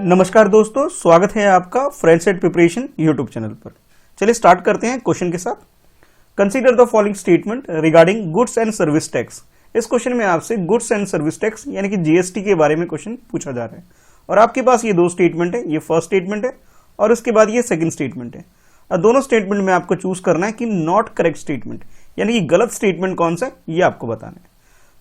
नमस्कार दोस्तों, स्वागत है आपका friends at preparation YouTube channel पर। चलिए स्टार्ट करते हैं क्वेश्चन के साथ। Consider the following statement regarding goods and service tax. इस क्वेश्चन में आपसे गुड्स एंड सर्विस टैक्स यानी कि जीएसटी के बारे में क्वेश्चन पूछा जा रहा है और आपके पास ये दो स्टेटमेंट है, ये फर्स्ट स्टेटमेंट है और उसके बाद ये सेकंड स्टेटमेंट है। और दोनों स्टेटमेंट में आपको चूज करना है कि नॉट करेक्ट स्टेटमेंट यानी कि गलत स्टेटमेंट कौन सा है, ये आपको बताना है।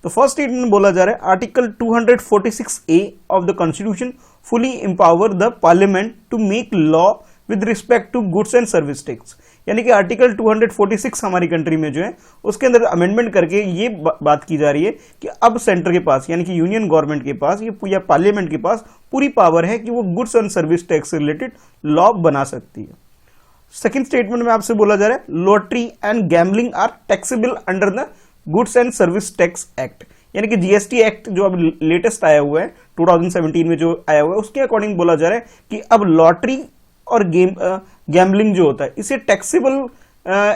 तो फर्स्ट स्टेटमेंट बोला जा रहा है article 246A of the constitution fully empower the parliament to make law with respect to goods and service tax. यानी कि आर्टिकल 246 हमारी कंट्री में जो है उसके अंदर अमेंडमेंट करके ये बात की जा रही है कि अब सेंटर के पास यानी कि यूनियन गवर्नमेंट के पास या पार्लियामेंट के पास पूरी पावर है कि वो गुड्स एंड सर्विस टैक्स से रिलेटेड लॉ बना सकती है। सेकेंड स्टेटमेंट में आपसे बोला जा रहा है lottery and gambling are taxable under the goods and service tax act. यानी कि जीएसटी एक्ट जो अब लेटेस्ट आया हुआ है 2017 में जो आया हुआ है उसके अकॉर्डिंग बोला जा रहा है कि अब लॉटरी और गैम्बलिंग जो होता है इसे टैक्सेबल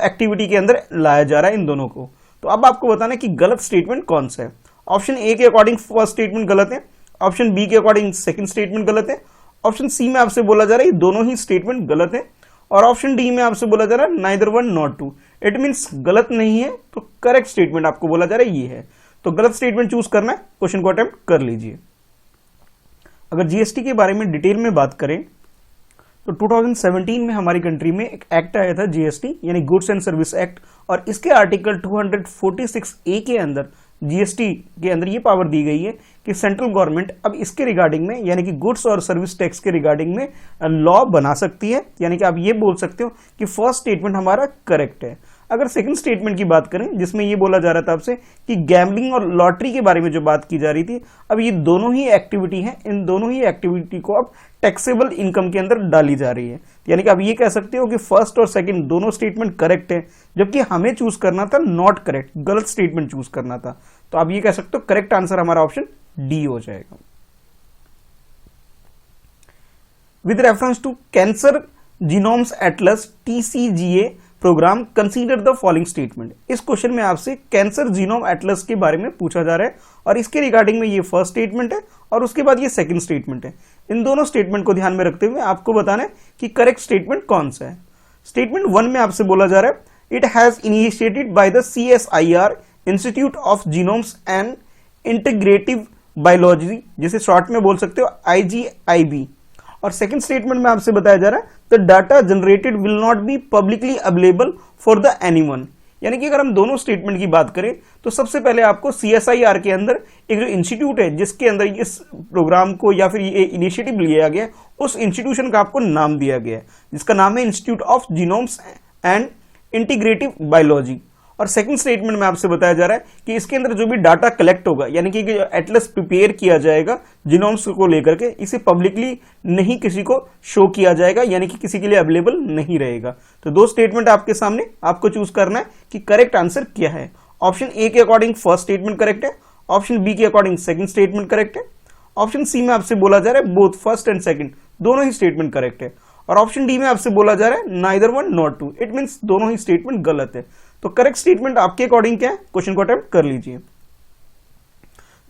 एक्टिविटी के अंदर लाया जा रहा है इन दोनों को। तो अब आपको बताना है कि गलत स्टेटमेंट कौन सा है। ऑप्शन ए के अकॉर्डिंग फर्स्ट स्टेटमेंट गलत है, ऑप्शन बी के अकॉर्डिंग सेकंड स्टेटमेंट गलत है, ऑप्शन सी में आपसे बोला जा रहा है ये दोनों ही स्टेटमेंट गलत है और ऑप्शन डी में आपसे बोला जा रहा है neither one not two. It means गलत नहीं है तो करेक्ट स्टेटमेंट आपको बोला जा रहा है ये है। तो गलत स्टेटमेंट चूज करना है, क्वेश्चन को अटेम्प्ट कर लीजिए। अगर जीएसटी के बारे में डिटेल में बात करें तो 2017 में हमारी कंट्री में एक एक्ट आया था जीएसटी यानी गुड्स एंड सर्विस एक्ट और इसके आर्टिकल 246A के अंदर जीएसटी के अंदर ये पावर दी गई है कि सेंट्रल गवर्नमेंट अब इसके रिगार्डिंग में यानी कि गुड्स और सर्विस टैक्स के रिगार्डिंग में लॉ बना सकती है। यानी कि आप ये बोल सकते हो कि फर्स्ट स्टेटमेंट हमारा करेक्ट है। अगर सेकंड स्टेटमेंट की बात करें जिसमें ये बोला जा रहा था आपसे कि गैम्बलिंग और लॉटरी के बारे में जो बात की जा रही थी, अब ये दोनों ही एक्टिविटी हैं, इन दोनों ही एक्टिविटी को अब टैक्सेबल इनकम के अंदर डाली जा रही है। यानी कि आप ये कह सकते हो कि फर्स्ट और सेकंड दोनों स्टेटमेंट करेक्ट है, जबकि हमें चूज करना था नॉट करेक्ट, गलत स्टेटमेंट चूज करना था। तो आप ये कह सकते हो करेक्ट आंसर हमारा ऑप्शन डी हो जाएगा। With reference to cancer genomes atlas TCGA program consider the following statement. इस क्वेश्चन में आपसे कैंसर जीनोम एटलस के बारे में पूछा जा रहा है और इसके रिगार्डिंग में ये फर्स्ट स्टेटमेंट है और उसके बाद ये सेकंड स्टेटमेंट है। इन दोनों स्टेटमेंट को ध्यान में रखते हुए आपको बताना है कि करेक्ट स्टेटमेंट कौन सा है। स्टेटमेंट 1 में आपसे बोला जा रहा है it has initiated by the CSIR institute of genomes and integrative biology, जिसे शॉर्ट में बोल सकते हो IGIB। और सेकंड स्टेटमेंट में आपसे बताया जा रहा है the data generated will not be publicly available for the anyone. यानी कि अगर हम दोनों स्टेटमेंट की बात करें तो सबसे पहले आपको CSIR के अंदर एक जो इंस्टीट्यूट है जिसके अंदर इस प्रोग्राम को या फिर ये इनिशिएटिव लिया गया उस इंस्टीट्यूशन का आपको नाम दिया गया है जिसका नाम है institute of genomes and integrative biology. और सेकंड स्टेटमेंट में आपसे बताया जा रहा है कि इसके अंदर जो भी डाटा कलेक्ट होगा यानी कि एटलस प्रिपेयर किया जाएगा जीनोम्स को लेकर के, इसे पब्लिकली नहीं किसी को शो किया जाएगा यानी कि किसी के लिए अवेलेबल नहीं रहेगा। तो दो स्टेटमेंट आपके सामने, आपको चूज करना है कि करेक्ट आंसर क्या है। ऑप्शन ए के अकॉर्डिंग फर्स्ट स्टेटमेंट करेक्ट है, ऑप्शन बी के अकॉर्डिंग सेकंड स्टेटमेंट करेक्ट है, ऑप्शन सी में आपसे बोला जा रहा है बोथ फर्स्ट एंड सेकंड दोनों ही स्टेटमेंट करेक्ट है और ऑप्शन डी में आपसे बोला जा रहा है neither one not two. It means दोनों ही स्टेटमेंट गलत है। तो करेक्ट स्टेटमेंट आपके अकॉर्डिंग क्या है, क्वेश्चन को अटेम्प्ट कर लीजिए।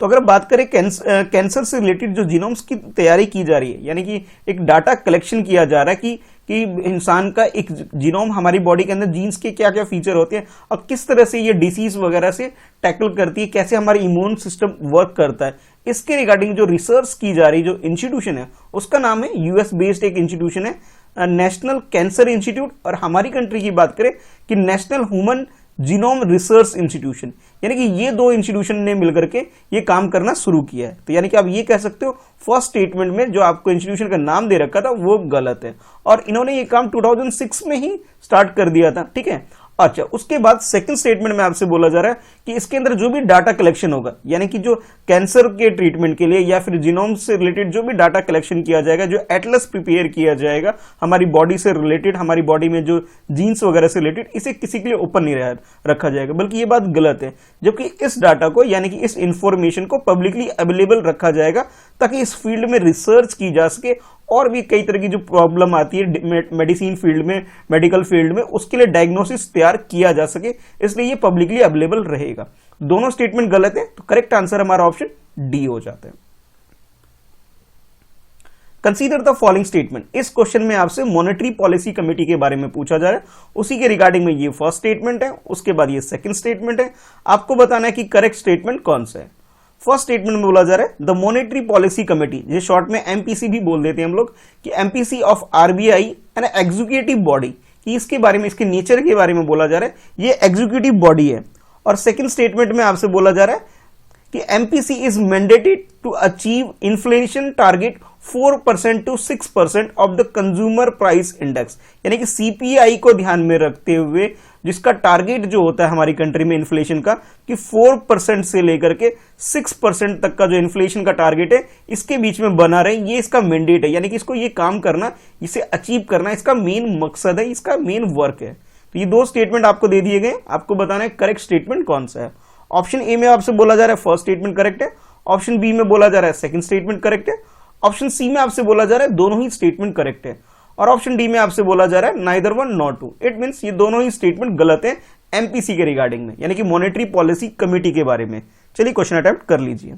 तो अगर बात करें कैंसर से रिलेटेड जो जीनोम्स की तैयारी की जा रही है यानी कि एक डाटा कलेक्शन किया जा रहा है कि इंसान का एक जीनोम हमारी बॉडी के अंदर जीन्स के क्या क्या फीचर होते हैं और किस तरह से ये डिसीज वगैरह से टैकल करती है, कैसे हमारी इम्यून सिस्टम वर्क करता है, इसके रिगार्डिंग जो रिसर्च की जा रही जो इंस्टीट्यूशन है उसका नाम है US बेस्ड एक इंस्टीट्यूशन है नेशनल कैंसर इंस्टीट्यूट। और हमारी कंट्री की बात करें कि national human genome research institution, यानी कि ये दो इंस्टीट्यूशन ने मिलकर के ये काम करना शुरू किया है। तो यानी कि आप ये कह सकते हो फर्स्ट स्टेटमेंट में जो आपको इंस्टीट्यूशन का नाम दे रखा था वो गलत है और इन्होंने ये काम 2006 में ही स्टार्ट कर दिया था। ठीक है, अच्छा उसके बाद सेकंड स्टेटमेंट में आपसे बोला जा रहा है कि इसके अंदर जो भी डाटा कलेक्शन होगा यानी कि जो कैंसर के ट्रीटमेंट के लिए या फिर जीनोम से रिलेटेड जो भी डाटा कलेक्शन किया जाएगा, जो एटलस प्रिपेयर किया जाएगा हमारी बॉडी से रिलेटेड, हमारी बॉडी में जो जीन्स वगैरह से रिलेटेड, इसे किसी के लिए ओपन नहीं रखा जाएगा, बल्कि ये बात गलत है। जबकि इस डाटा को यानी कि इस इंफॉर्मेशन को पब्लिकली अवेलेबल रखा जाएगा ताकि इस फील्ड में रिसर्च की जा सके और भी कई तरह की जो प्रॉब्लम आती है मेडिसिन फील्ड में, मेडिकल फील्ड में, उसके लिए डायग्नोसिस तैयार किया जा सके, इसलिए ये पब्लिकली अवेलेबल रहेगा। दोनों स्टेटमेंट गलत है तो करेक्ट आंसर हमारा ऑप्शन डी हो जाता है। Consider the following statement. इस क्वेश्चन में आपसे मॉनेटरी पॉलिसी कमेटी के बारे में पूछा जा रहा है, उसी के रिगार्डिंग में ये फर्स्ट स्टेटमेंट है, उसके बाद ये सेकंड स्टेटमेंट है। आपको बताना है कि करेक्ट स्टेटमेंट कौन सा है। फर्स्ट स्टेटमेंट में बोला जा रहा है द मॉनेटरी पॉलिसी कमेटी, ये शॉर्ट में एमपीसी भी बोल देते हैं हम लोग, कि MPC of RBI an executive body, कि इसके बारे में, इसके नेचर के बारे में बोला जा रहा है, ये एग्जीक्यूटिव बॉडी है। और सेकंड स्टेटमेंट में आपसे बोला जा रहा है कि MPC is mandated to achieve inflation target 4% to 6% of the consumer price index, यानी कि सीपीआई को ध्यान में रखते हुए जिसका टारगेट जो होता है हमारी कंट्री में इन्फ्लेशन का, कि 4% से लेकर के 6% तक का जो इन्फ्लेशन का टारगेट है इसके बीच में बना रहे, ये इसका मैंडेट है, यानी कि इसको ये काम करना, इसे अचीव करना इसका मेन मकसद है, इसका मेन वर्क है। तो ये दो स्टेटमेंट आपको दे दिए गए, आपको बताना है करेक्ट स्टेटमेंट कौन सा है। ऑप्शन ए में आपसे बोला जा रहा है फर्स्ट स्टेटमेंट करेक्ट है, ऑप्शन बी में बोला जा रहा है सेकंड स्टेटमेंट करेक्ट है, ऑप्शन सी में आपसे बोला जा रहा है दोनों ही स्टेटमेंट करेक्ट है, और ऑप्शन डी में आपसे बोला जा रहा है neither one nor two. It means ये दोनों ही स्टेटमेंट गलत है एमपीसी के रिगार्डिंग में, यानी कि मॉनेटरी पॉलिसी कमेटी के बारे में। चलिए क्वेश्चन अटेम्प्ट कर लीजिए।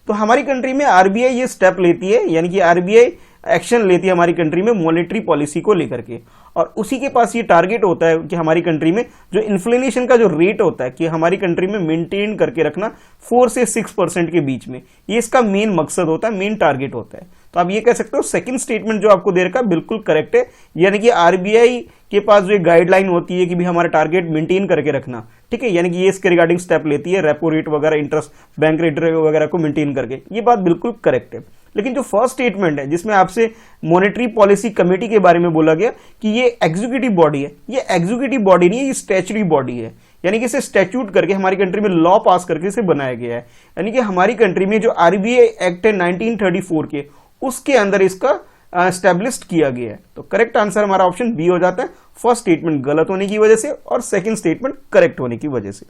तो हमारी कंट्री में आरबीआई ये स्टेप लेती है, यानी कि आरबीआई एक्शन लेती है हमारी कंट्री में मॉनेटरी पॉलिसी को लेकर के, और उसी के पास ये टारगेट होता है कि हमारी कंट्री में जो इन्फ्लेशन का जो रेट होता है कि हमारी कंट्री में मेंटेन करके रखना 4 से 6% के बीच में, ये इसका मेन मकसद होता है, मेन टारगेट होता है। तो आप ये कह सकते हो सेकंड स्टेटमेंट जो आपको दे रखा है बिल्कुल करेक्ट है, यानी कि आरबीआई के पास जो गाइडलाइन होती है कि भी हमारा टारगेट मेंटेन करके रखना, ठीक है, यानी कि ये इसके रिगार्डिंग स्टेप लेती है, रेपो रेट वगैरह, इंटरेस्ट, बैंक रेट वगैरह को मेंटेन करके, ये बात बिल्कुल करेक्ट है। लेकिन जो फर्स्ट स्टेटमेंट है जिसमें आपसे मॉनेटरी पॉलिसी कमेटी के बारे में बोला गया कि ये एग्जीक्यूटिव बॉडी है, ये एग्जीक्यूटिव बॉडी नहीं है, ये स्टैच्यूटरी बॉडी है, यानी कि इसे स्टैट्यूट करके हमारी कंट्री में लॉ पास करके इसे बनाया गया है। यानी कि हमारी कंट्री में जो आरबीआई एक्ट है 1934 के, उसके अंदर इसका एस्टेब्लिश्ड किया गया है। तो करेक्ट आंसर हमारा ऑप्शन बी हो जाता है, फर्स्ट स्टेटमेंट गलत होने की वजह से और सेकंड स्टेटमेंट करेक्ट होने की वजह से।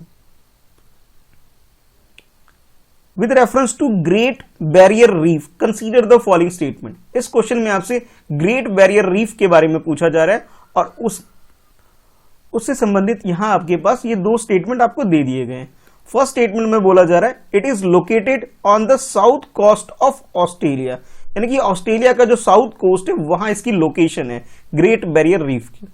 With reference to Great Barrier Reef consider the following statement. इस क्वेश्चन में आपसे ग्रेट बैरियर रीफ के बारे में पूछा जा रहा है, और उससे संबंधित यहां आपके पास ये दो स्टेटमेंट आपको दे दिए गए हैं। फर्स्ट स्टेटमेंट में बोला जा रहा है it is located on the south coast of Australia, यानी कि ऑस्ट्रेलिया का जो साउथ कोस्ट है वहां इसकी लोकेशन है ग्रेट बैरियर रीफ की।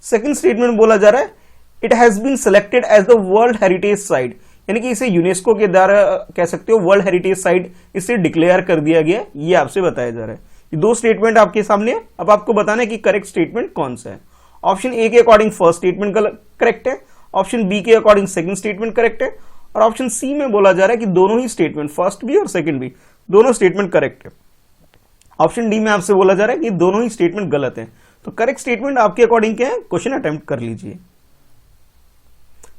सेकंड स्टेटमेंट बोला जा रहा है it has been selected as the world heritage site, यानी कि इसे यूनेस्को के द्वारा कह सकते हो वर्ल्ड हेरिटेज साइट इसे डिक्लेयर कर दिया गया, ये आपसे बताया जा रहा है। ये दो स्टेटमेंट आपके सामने है, अब आपको बताना है कि करेक्ट स्टेटमेंट कौन सा है। ऑप्शन ए के अकॉर्डिंग फर्स्ट स्टेटमेंट करेक्ट है, ऑप्शन बी के अकॉर्डिंग सेकंड स्टेटमेंट करेक्ट है, और ऑप्शन सी में बोला जा रहा है कि दोनों ही स्टेटमेंट, फर्स्ट भी और सेकंड भी, दोनों स्टेटमेंट करेक्ट है। ऑप्शन डी में आपसे बोला जा रहा है कि दोनों ही स्टेटमेंट गलत है। तो करेक्ट स्टेटमेंट आपके अकॉर्डिंग क्या है, क्वेश्चन अटेम्प्ट कर लीजिए।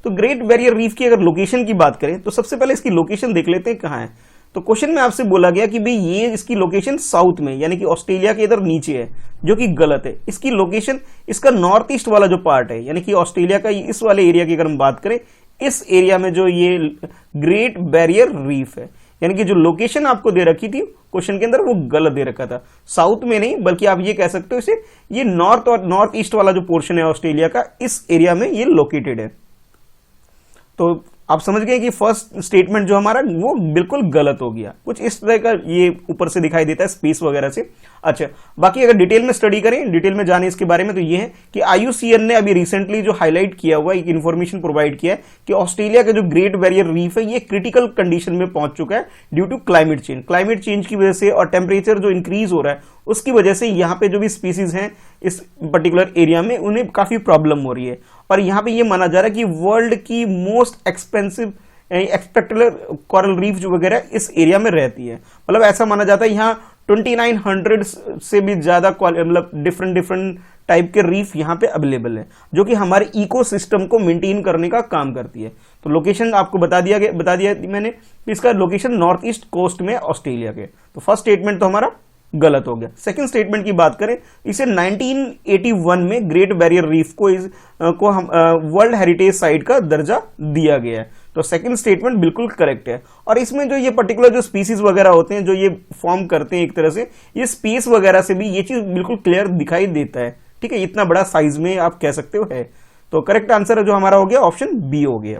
तो ग्रेट बैरियर रीफ की अगर लोकेशन की बात करें तो सबसे पहले इसकी लोकेशन देख लेते हैं कहां है। तो क्वेश्चन में आपसे बोला गया कि भाई ये इसकी लोकेशन साउथ में, यानी कि ऑस्ट्रेलिया के इधर नीचे है, जो कि गलत है। इसकी लोकेशन इसका नॉर्थ ईस्ट वाला जो पार्ट है, यानी कि ऑस्ट्रेलिया का इस वाले एरिया की अगर हम बात करें, इस एरिया में जो ये ग्रेट बैरियर रीफ है, यानी कि जो लोकेशन आपको दे रखी थी क्वेश्चन के अंदर वो गलत दे रखा था, साउथ में नहीं, बल्कि आप ये कह सकते हो इसे ये नॉर्थ और नॉर्थ ईस्ट वाला जो पोर्शन है ऑस्ट्रेलिया का, इस एरिया में ये लोकेटेड है। तो आप समझ गए कि फर्स्ट स्टेटमेंट जो हमारा वो बिल्कुल गलत हो गया, कुछ इस तरह का ये ऊपर से दिखाई देता है स्पेस वगैरह से। अच्छा, बाकी अगर डिटेल में स्टडी करें, डिटेल में जाने इसके बारे में, तो ये है कि आईयूसीएन ने अभी रिसेंटली जो हाईलाइट किया हुआ एक इन्फॉर्मेशन प्रोवाइड किया है कि ऑस्ट्रेलिया का जो ग्रेट बैरियर रीफ है ये क्रिटिकल कंडीशन में पहुंच चुका है due to climate change. Climate change की वजह से और टेम्परेचर जो इंक्रीज हो रहा है उसकी वजह से यहाँ पे जो भी स्पीसीज हैं इस पर्टिकुलर एरिया में उन्हें काफी प्रॉब्लम हो रही है, और यहाँ पे ये माना जा रहा है कि वर्ल्ड की most expensive expected coral reef जो वगैरह इस एरिया में रहती है। मतलब ऐसा माना जाता है यहाँ 2900 से भी ज्यादा मतलब डिफरेंट टाइप के रीफ यहाँ पे अवेलेबल है, जो कि हमारे इकोसिस्टम को मेंटेन करने का काम करती है। तो लोकेशन आपको बता दिया मैंने, इसका लोकेशन नॉर्थ ईस्ट कोस्ट में ऑस्ट्रेलिया के। तो फर्स्ट स्टेटमेंट तो हमारा गलत हो गया। सेकंड स्टेटमेंट की बात करें, इसे 1981 में ग्रेट बैरियर रीफ को हम वर्ल्ड हेरिटेज साइट का दर्जा दिया गया है। तो सेकंड स्टेटमेंट बिल्कुल करेक्ट है। और इसमें जो ये पर्टिकुलर जो स्पीसीज वगैरह होते हैं जो ये फॉर्म करते हैं एक तरह से, ये स्पेस वगैरह से भी ये चीज बिल्कुल क्लियर दिखाई देता है, ठीक है, इतना बड़ा साइज में आप कह सकते हो है। तो करेक्ट आंसर जो हमारा हो गया ऑप्शन बी हो गया।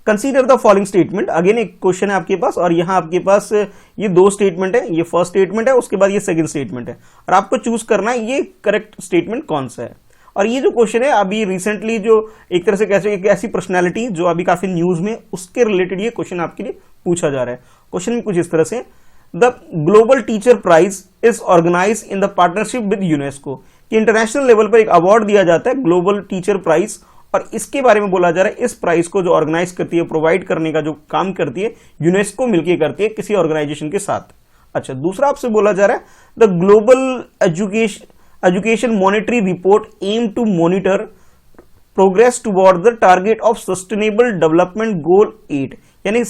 Consider the following statement, again एक क्वेश्चन है आपके पास और यहाँ आपके पास ये दो स्टेटमेंट है, ये फर्स्ट स्टेटमेंट है, उसके बाद ये सेकंड स्टेटमेंट है और आपको चूज करना है ये करेक्ट स्टेटमेंट कौन सा है। और ये जो क्वेश्चन है अभी रिसेंटली जो एक तरह से कैसे एक ऐसी पर्सनैलिटी जो अभी काफी न्यूज में, उसके रिलेटेड ये क्वेश्चन आपके लिए पूछा जा रहा है। क्वेश्चन में कुछ इस तरह से, the global teacher prize is organize in the partnership with UNESCO, कि इंटरनेशनल लेवल पर एक अवार्ड दिया जाता है ग्लोबल टीचर प्राइज, और इसके बारे में बोला जा रहा है इस प्राइज को जो ऑर्गेनाइज करती है, प्रोवाइड करने का जो काम करती है, यूनेस्को मिलकर करती है किसी ऑर्गेनाइजेशन के साथ। अच्छा, दूसरा आपसे बोला जा रहा है the global education monitory report aim to monitor progress toward the target of sustainable development goal 8, यानी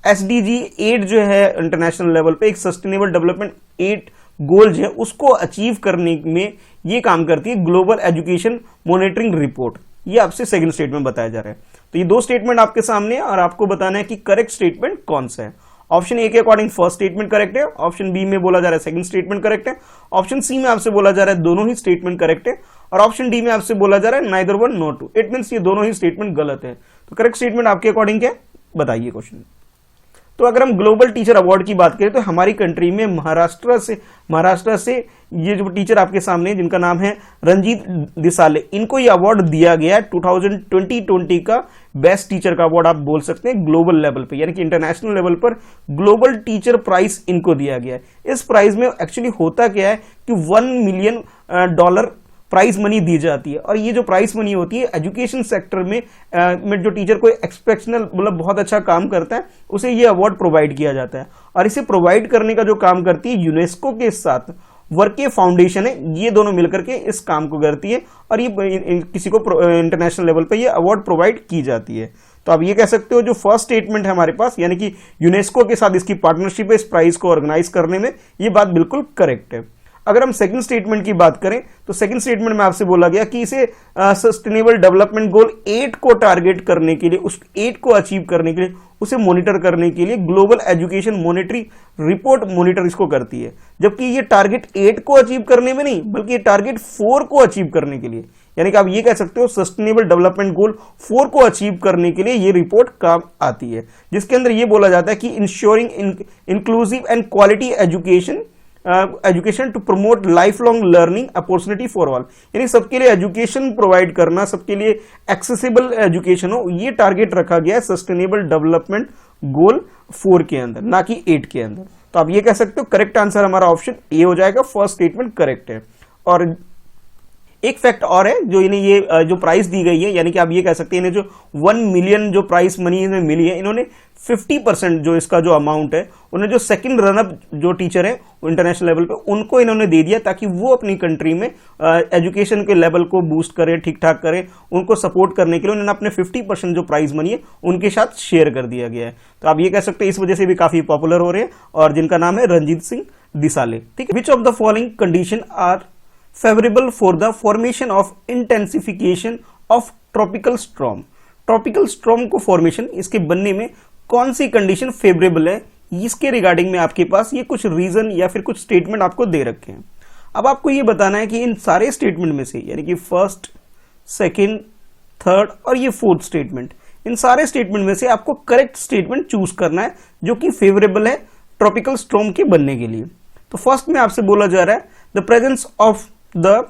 SDG 8 जो है इंटरनेशनल लेवल पे एक सस्टेनेबल डेवलपमेंट 8 गोल जो है उसको अचीव करने में ये काम करती है ग्लोबल एजुकेशन मॉनिटरिंग रिपोर्ट। ये आपसे सेकंड स्टेटमेंट बताया जा रहा है। तो ये दो स्टेटमेंट आपके सामने है और आपको बताना है कि करेक्ट स्टेटमेंट कौन सा है। ऑप्शन ए के अकॉर्डिंग फर्स्ट स्टेटमेंट करेक्ट है, ऑप्शन बी में बोला जा रहा है सेकंड स्टेटमेंट करेक्ट है, ऑप्शन सी में आपसे बोला जा रहा है दोनों ही स्टेटमेंट करेक्ट है, और ऑप्शन डी में आपसे बोला जा रहा है neither one not two, it means ये दोनों ही स्टेटमेंट गलत है। तो करेक्ट स्टेटमेंट आपके अकॉर्डिंग क्या है बताइए क्वेश्चन। तो अगर हम ग्लोबल टीचर अवार्ड की बात करें तो हमारी कंट्री में महाराष्ट्र से ये जो टीचर आपके सामने जिनका नाम है रंजीत दिसाले, इनको ये अवार्ड दिया गया है 2020 का बेस्ट टीचर का अवार्ड आप बोल सकते हैं ग्लोबल लेवल पे, यानी कि इंटरनेशनल लेवल पर ग्लोबल टीचर प्राइज इनको दिया गया है। इस प्राइज में एक्चुअली होता क्या है कि $1 मिलियन प्राइज मनी दी जाती है, और ये जो प्राइज मनी होती है एजुकेशन सेक्टर में जो टीचर कोई एक्सेप्शनल मतलब बहुत अच्छा काम करता है उसे ये अवार्ड प्रोवाइड किया जाता है। और इसे प्रोवाइड करने का जो काम करती है यूनेस्को के साथ वर्के फाउंडेशन है, ये दोनों मिलकर के इस काम को करती है और ये किसी को इंटरनेशनल लेवल पे ये अवार्ड प्रोवाइड की जाती है। तो आप ये कह सकते हो जो फर्स्ट स्टेटमेंट है हमारे पास, यानी कि यूनेस्को के साथ इसकी पार्टनरशिप है इस प्राइज को ऑर्गेनाइज करने में, ये बात बिल्कुल करेक्ट है। अगर हम सेकंड स्टेटमेंट की बात करें तो सेकंड स्टेटमेंट में आपसे बोला गया कि इसे सस्टेनेबल डेवलपमेंट गोल 8 को टारगेट करने के लिए, उस 8 को अचीव करने के लिए, उसे मॉनिटर करने के लिए global education monitory report monitor इसको करती है। जबकि ये टारगेट 8 को अचीव करने में नहीं बल्कि ये टारगेट 4 को अचीव करने के लिए, यानी कि आप ये कह सकते हो सस्टेनेबल डेवलपमेंट गोल 4 को अचीव करने के लिए ये रिपोर्ट काम आती है, जिसके अंदर ये बोला जाता है कि ensuring inclusive and quality education to promote life long learning opportunity for all, यानी सबके लिए एजुकेशन प्रोवाइड करना, सबके लिए एक्सेसिबल एजुकेशन हो, ये टारगेट रखा गया है सस्टेनेबल डेवलपमेंट गोल 4 के अंदर, ना कि 8 के अंदर। तो आप ये कह सकते हो करेक्ट आंसर हमारा ऑप्शन ए हो जाएगा, फर्स्ट स्टेटमेंट करेक्ट है। और एक फैक्ट और है जो इन्हें ये जो प्राइस दी गई है, यानी कि आप ये कह सकते हैं इन्हें जो 1 मिलियन जो प्राइस मनी इन्हें मिली है, इन्होंने 50% जो इसका जो अमाउंट है उन्हें जो सेकंड रनअप जो टीचर है इंटरनेशनल लेवल पे उनको इन्होंने दे दिया, ताकि वो अपनी कंट्री में एजुकेशन के लेवल को बूस्ट करें, ठीक ठाक करें, उनको सपोर्ट करने के लिए उन्होंने अपने 50% जो प्राइस मनी है उनके साथ शेयर कर दिया गया है। तो आप ये कह सकते हैं इस वजह से भी काफी पॉपुलर हो रहे हैं, और जिनका नाम है रंजीत सिंह दिसाले। ठीक है, which of the following condition are favourable for the formation of intensification of tropical storm. Tropical storm को फॉर्मेशन इसके बनने में कौन सी कंडीशन फेवरेबल है, इसके रिगार्डिंग में आपके पास ये कुछ रीजन या फिर कुछ स्टेटमेंट आपको दे रखे हैं। अब आपको ये बताना है कि इन सारे स्टेटमेंट में से, यानी कि फर्स्ट, सेकेंड, थर्ड और ये फोर्थ स्टेटमेंट, इन सारे स्टेटमेंट में से आपको करेक्ट स्टेटमेंट चूज करना है जो कि फेवरेबल है ट्रॉपिकल स्टॉर्म के बनने के लिए। तो फर्स्ट में आपसे बोला जा रहा है the presence of the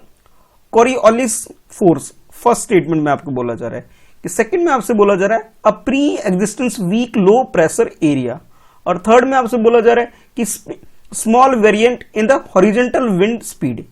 Coriolis force, first statement में आपको बोला जा रहा है कि सेकंड में आपसे बोला जा रहा है a pre existence week low pressure area, और थर्ड में आपसे बोला जा रहा है कि small variant in the horizontal wind speed,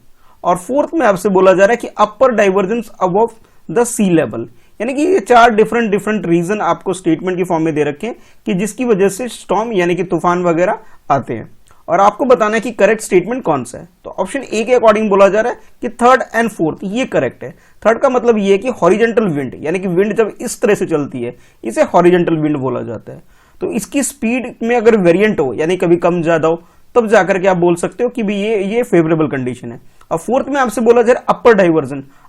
और फोर्थ में आपसे बोला जा रहा है कि upper divergence above the sea level. यानी कि ये 4 डिफरेंट रीजन आपको स्टेटमेंट की फॉर्म में दे रखे हैं कि जिसकी वजह से स्टॉर्म यानी कि तूफान वगैरह आते हैं, और आपको बताना है कि करेक्ट स्टेटमेंट कौन सा है। तो ऑप्शन ए के अकॉर्डिंग बोला जा रहा है कि थर्ड एंड फोर्थ ये करेक्ट है। थर्ड का मतलब ये है कि हॉरिजॉन्टल विंड, यानी कि विंड जब इस तरह से चलती है इसे हॉरिजॉन्टल विंड बोला जाता है। तो इसकी स्पीड में अगर वेरिएंट हो, यानी कभी कम ज्यादा हो, तब जाकर के आप बोल सकते हो कि भी ये फेवरेबल कंडीशन है। और फोर्थ में आपसे बोला जा रहा है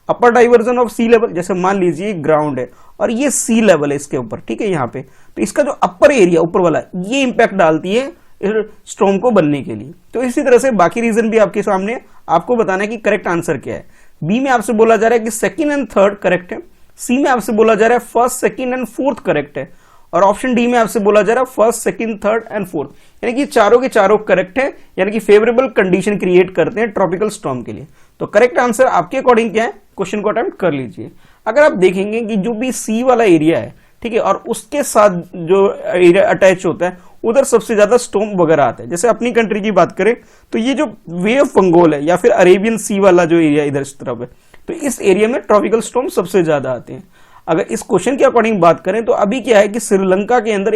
अपर डाइवर्जन ऑफ सी लेवल, जैसे मान लीजिए ग्राउंड है और ये सी लेवल है इसके ऊपर, ठीक है, यहाँ पे, तो इसका जो अपर एरिया ऊपर वाला ये इंपैक्ट डालती है स्टॉर्म को बनने के लिए। तो इसी तरह से बाकी रीजन भी आपके सामने, आपको बताना है कि करेक्ट आंसर क्या है। बी में आपसे बोला जा रहा है कि सेकंड एंड थर्ड करेक्ट है, सी में आपसे बोला जा रहा है first, second and fourth correct है, और ऑप्शन डी में आपसे बोला जा रहा है first, second, third and fourth, यानी कि चारों के चारों करेक्ट है, यानी कि फेवरेबल कंडीशन क्रिएट करते हैं ट्रॉपिकल स्टॉर्म के लिए। तो करेक्ट आंसर आपके अकॉर्डिंग क्या है, क्वेश्चन को अटेम्प्ट कर लीजिए। अगर आप देखेंगे कि जो भी सी वाला एरिया है, ठीक है, और उसके साथ जो एरिया अटैच होता है उधर सबसे ज्यादा स्टॉर्म वगैरह आता है। जैसे अपनी कंट्री की बात करें तो ये जो वे ऑफ बंगाल है या फिर अरेबियन सी वाला जो एरिया इधर इस तरफ है, तो इस एरिया में ट्रॉपिकल स्टॉर्म सबसे ज्यादा आते हैं। अगर इस क्वेश्चन के अकॉर्डिंग बात करें तो अभी क्या है कि श्रीलंका के अंदर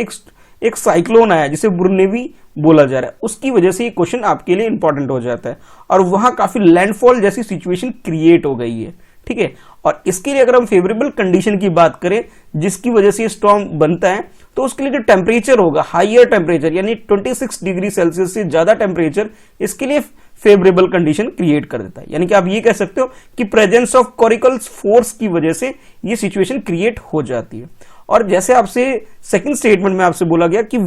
एक साइक्लोन आया जिसे बुरनेवी बोला जा रहा है, उसकी वजह से ये क्वेश्चन आपके लिए इंपॉर्टेंट हो जाता है, और वहां काफी लैंडफॉल जैसी सिचुएशन क्रिएट हो गई है, ठीक है। और इसके लिए अगर हम फेवरेबल कंडीशन की बात करें जिसकी वजह से स्टॉर्म बनता है, तो उसके लिए जो टेम्परेचर होगा, हाइयर टेम्परेचर यानी 26 डिग्री सेल्सियस से ज्यादा टेम्परेचर इसके लिए फेवरेबल कंडीशन क्रिएट कर देता है। यानी कि आप ये कह सकते हो कि प्रेजेंस ऑफ कोरिकल फोर्स की वजह से ये सिचुएशन क्रिएट हो जाती है। और जैसे आपसे सेकंड स्टेटमेंट में आपसे बोला गया कि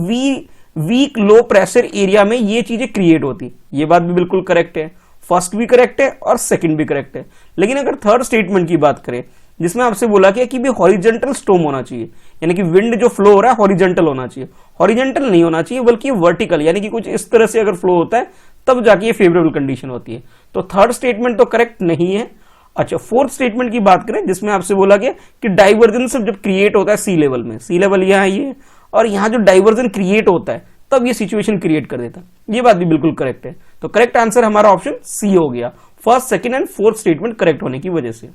वीक लो प्रेशर एरिया में ये चीजें क्रिएट होती, ये बात भी बिल्कुल करेक्ट है, फर्स्ट भी करेक्ट है और सेकंड भी करेक्ट है। लेकिन अगर थर्ड स्टेटमेंट की बात करें जिसमें आपसे बोला गया कि भी हॉरिजेंटल स्टॉर्म होना चाहिए, यानी कि विंड जो फ्लो हो रहा है हॉरिजेंटल होना चाहिए, हॉरिजेंटल नहीं होना चाहिए बल्कि वर्टिकल, यानी कि कुछ इस तरह से अगर फ्लो होता है तब जाके ये फेवरेबल कंडीशन होती है। तो थर्ड स्टेटमेंट तो करेक्ट नहीं है। अच्छा, फोर्थ स्टेटमेंट की बात करें जिसमें आपसे बोला गया कि डाइवर्जेंस जब क्रिएट होता है सी लेवल में, सी लेवल यहाँ ये, और यहाँ जो डाइवर्जन क्रिएट होता है तब ये सिचुएशन क्रिएट कर देता है, ये बात भी बिल्कुल करेक्ट है। तो करेक्ट आंसर हमारा ऑप्शन सी हो गया, first, second and fourth statement correct होने की वजह से।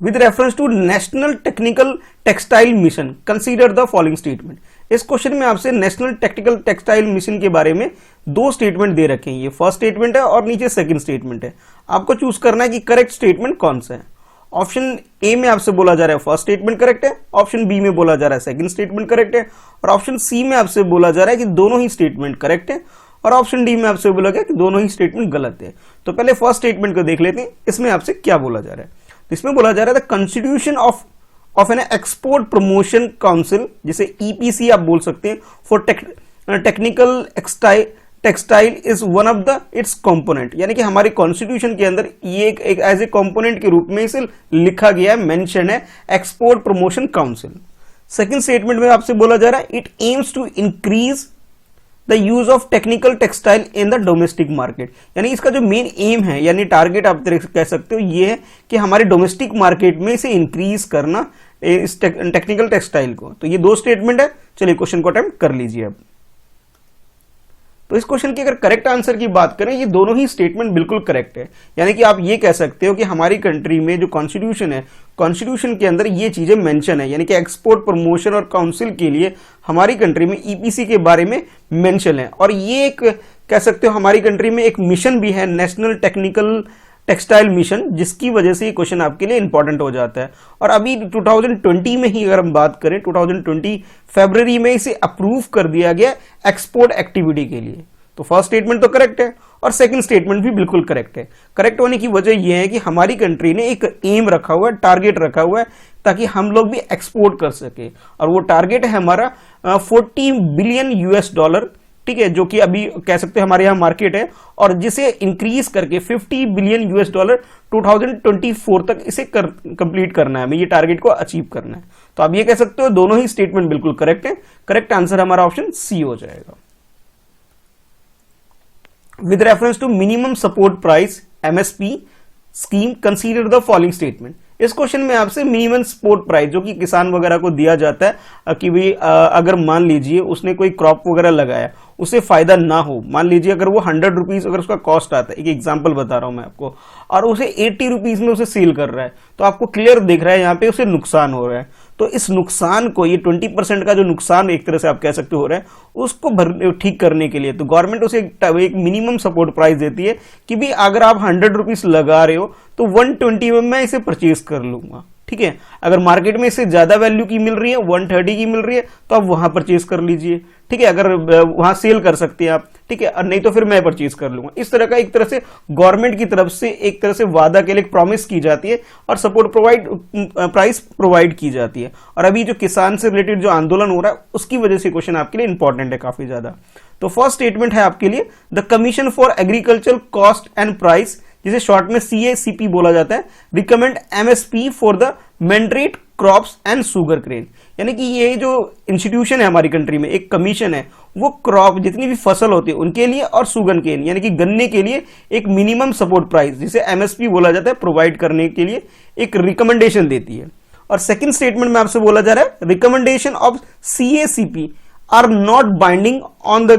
With reference to national technical textile mission consider the following statement. इस क्वेश्चन में आपसे नेशनल टेक्निकल टेक्सटाइल मिशन के बारे में दो स्टेटमेंट दे रखे हैं, ये फर्स्ट स्टेटमेंट है और नीचे सेकंड स्टेटमेंट है। आपको चूज करना है कि करेक्ट स्टेटमेंट कौन सा है। ऑप्शन ए में आपसे बोला जा रहा है फर्स्ट स्टेटमेंट करेक्ट है, ऑप्शन बी में बोला जा रहा है सेकंड स्टेटमेंट करेक्ट है, और ऑप्शन सी में आपसे बोला जा रहा है कि दोनों ही स्टेटमेंट करेक्ट है, और ऑप्शन डी में आपसे बोला गया कि दोनों ही स्टेटमेंट गलत है। तो पहले फर्स्ट स्टेटमेंट को देख लेते हैं, इसमें आपसे क्या बोला जा रहा है। इसमें बोला जा रहा है the constitution of an export promotion council, जिसे ईपीसी आप बोल सकते हैं, for technical textile is one of the it's component, यानी कि हमारे कॉन्स्टिट्यूशन के अंदर ये एक एज ए कंपोनेंट के रूप में इसे लिखा गया है, मेंशन है export promotion council. Second statement में आपसे बोला जा रहा है it aims to increase the use of technical textile in the domestic market, यानी इसका जो मेन एम है यानी टारगेट आप कह सकते हो ये है कि हमारे डोमेस्टिक मार्केट में इसे इंक्रीज करना, इस टेक्निकल टेक्सटाइल को। तो ये दो स्टेटमेंट है, चलिए क्वेश्चन को अटेम्प्ट कर लीजिए अब। तो इस क्वेश्चन के अगर करेक्ट आंसर की बात करें, ये दोनों ही स्टेटमेंट बिल्कुल करेक्ट है, यानी कि आप ये कह सकते हो कि हमारी कंट्री में जो कॉन्स्टिट्यूशन है, कॉन्स्टिट्यूशन के अंदर ये चीजें मेंशन है, यानी कि एक्सपोर्ट प्रमोशन और काउंसिल के लिए हमारी कंट्री में ईपीसी के बारे में मेंशन है, और ये एक कह सकते हो हमारी कंट्री में एक मिशन भी है, नेशनल टेक्निकल टेक्सटाइल मिशन, जिसकी वजह से ये क्वेश्चन आपके लिए इंपॉर्टेंट हो जाता है। और अभी 2020 में ही अगर हम बात करें, 2020 फरवरी में इसे अप्रूव कर दिया गया एक्सपोर्ट एक्टिविटी के लिए। तो फर्स्ट स्टेटमेंट तो करेक्ट है और सेकंड स्टेटमेंट भी बिल्कुल करेक्ट है। करेक्ट होने की वजह यह है कि हमारी कंट्री ने एक एम रखा हुआ है, टारगेट रखा हुआ है, ताकि हम लोग भी एक्सपोर्ट कर सके, और वो टारगेट है हमारा 40 बिलियन US$, ठीक है, जो कि अभी कह सकते हैं हमारे यहाँ मार्केट है, और जिसे इंक्रीज करके 50 बिलियन US$ 2024 तक इसे कंप्लीट करना है, हमें ये टारगेट को अचीव करना है। तो आप ये कह सकते हो दोनों ही स्टेटमेंट बिल्कुल करेक्ट है। करेक्ट आंसर हमारा ऑप्शन सी हो जाएगा। With reference to minimum support price MSP scheme consider the following statement. इस क्वेश्चन में आपसे मिनिमम सपोर्ट प्राइस जो कि किसान वगैरह को दिया जाता है कि भाई अगर मान लीजिए उसने कोई क्रॉप वगैरह लगाया, उसे फायदा ना हो, मान लीजिए अगर वो 100 रुपीज अगर उसका कॉस्ट आता है, एक एग्जांपल बता रहा हूं मैं आपको, और उसे 80 रुपीज में उसे सेल कर रहा है, तो आपको क्लियर दिख रहा है यहाँ पे उसे नुकसान हो रहा है। तो इस नुकसान को, ये 20% का जो नुकसान एक तरह से आप कह सकते हो रहा है, उसको ठीक करने के लिए तो गवर्नमेंट उसे एक मिनिमम सपोर्ट प्राइस देती है कि भी अगर आप 100 रुपीज लगा रहे हो तो 120 में मैं इसे परचेज कर लूंगा, ठीक है। अगर मार्केट में इससे ज्यादा वैल्यू की मिल रही है, 130 की मिल रही है, तो आप वहां परचेज कर लीजिए, ठीक है, अगर वहां सेल कर सकते हैं आप, ठीक है, और नहीं तो फिर मैं परचेज कर लूंगा। इस तरह का एक तरह से गवर्नमेंट की तरफ से एक तरह से वादा के लिए प्रॉमिस की जाती है और सपोर्ट प्राइस प्रोवाइड की जाती है। और अभी जो किसान से रिलेटेड जो आंदोलन हो रहा है उसकी वजह से क्वेश्चन आपके लिए इंपॉर्टेंट है काफी ज्यादा। तो फर्स्ट स्टेटमेंट है आपके लिए the commission for agriculture cost and price जिसे शॉर्ट में CACP बोला जाता है, recommend MSP for the mandate crops and sugar crane. यानी कि ये जो इंस्टीट्यूशन है हमारी कंट्री में, एक कमीशन है, वो क्रॉप जितनी भी फसल होती है उनके लिए और शुगर केन यानी कि गन्ने के लिए एक मिनिमम सपोर्ट प्राइस जिसे MSP बोला जाता है प्रोवाइड करने के लिए एक रिकमेंडेशन देती है। और सेकंड स्टेटमेंट में आपसे बोला जा रहा है recommendation of CACP are not binding on the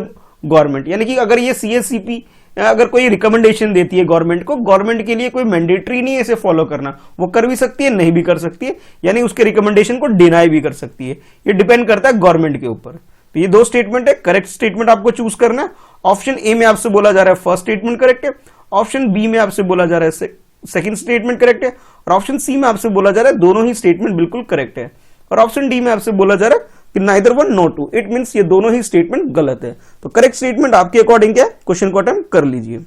government. यानी कि अगर ये CACP अगर कोई रिकमेंडेशन देती है गवर्नमेंट को, गवर्नमेंट के लिए कोई मैंडेटरी नहीं है इसे फॉलो करना, वो कर भी सकती है नहीं भी कर सकती है, यानी उसके रिकमेंडेशन को डिनाई भी कर सकती है। ये डिपेंड करता है गवर्नमेंट के ऊपर। तो ये दो स्टेटमेंट है, करेक्ट स्टेटमेंट आपको चूज करना है। ऑप्शन ए में आपसे बोला जा रहा है फर्स्ट स्टेटमेंट करेक्ट है, ऑप्शन बी में आपसे बोला जा रहा है सेकंड स्टेटमेंट करेक्ट है, और ऑप्शन सी में आपसे बोला जा रहा है दोनों ही स्टेटमेंट बिल्कुल करेक्ट है, और ऑप्शन डी में आपसे बोला जा रहा है कि neither one no two, it means ये दोनों ही स्टेटमेंट गलत है। तो करेक्ट स्टेटमेंट आपके अकॉर्डिंग क्या है, क्वेश्चन को अटेम्प्ट कर लीजिए।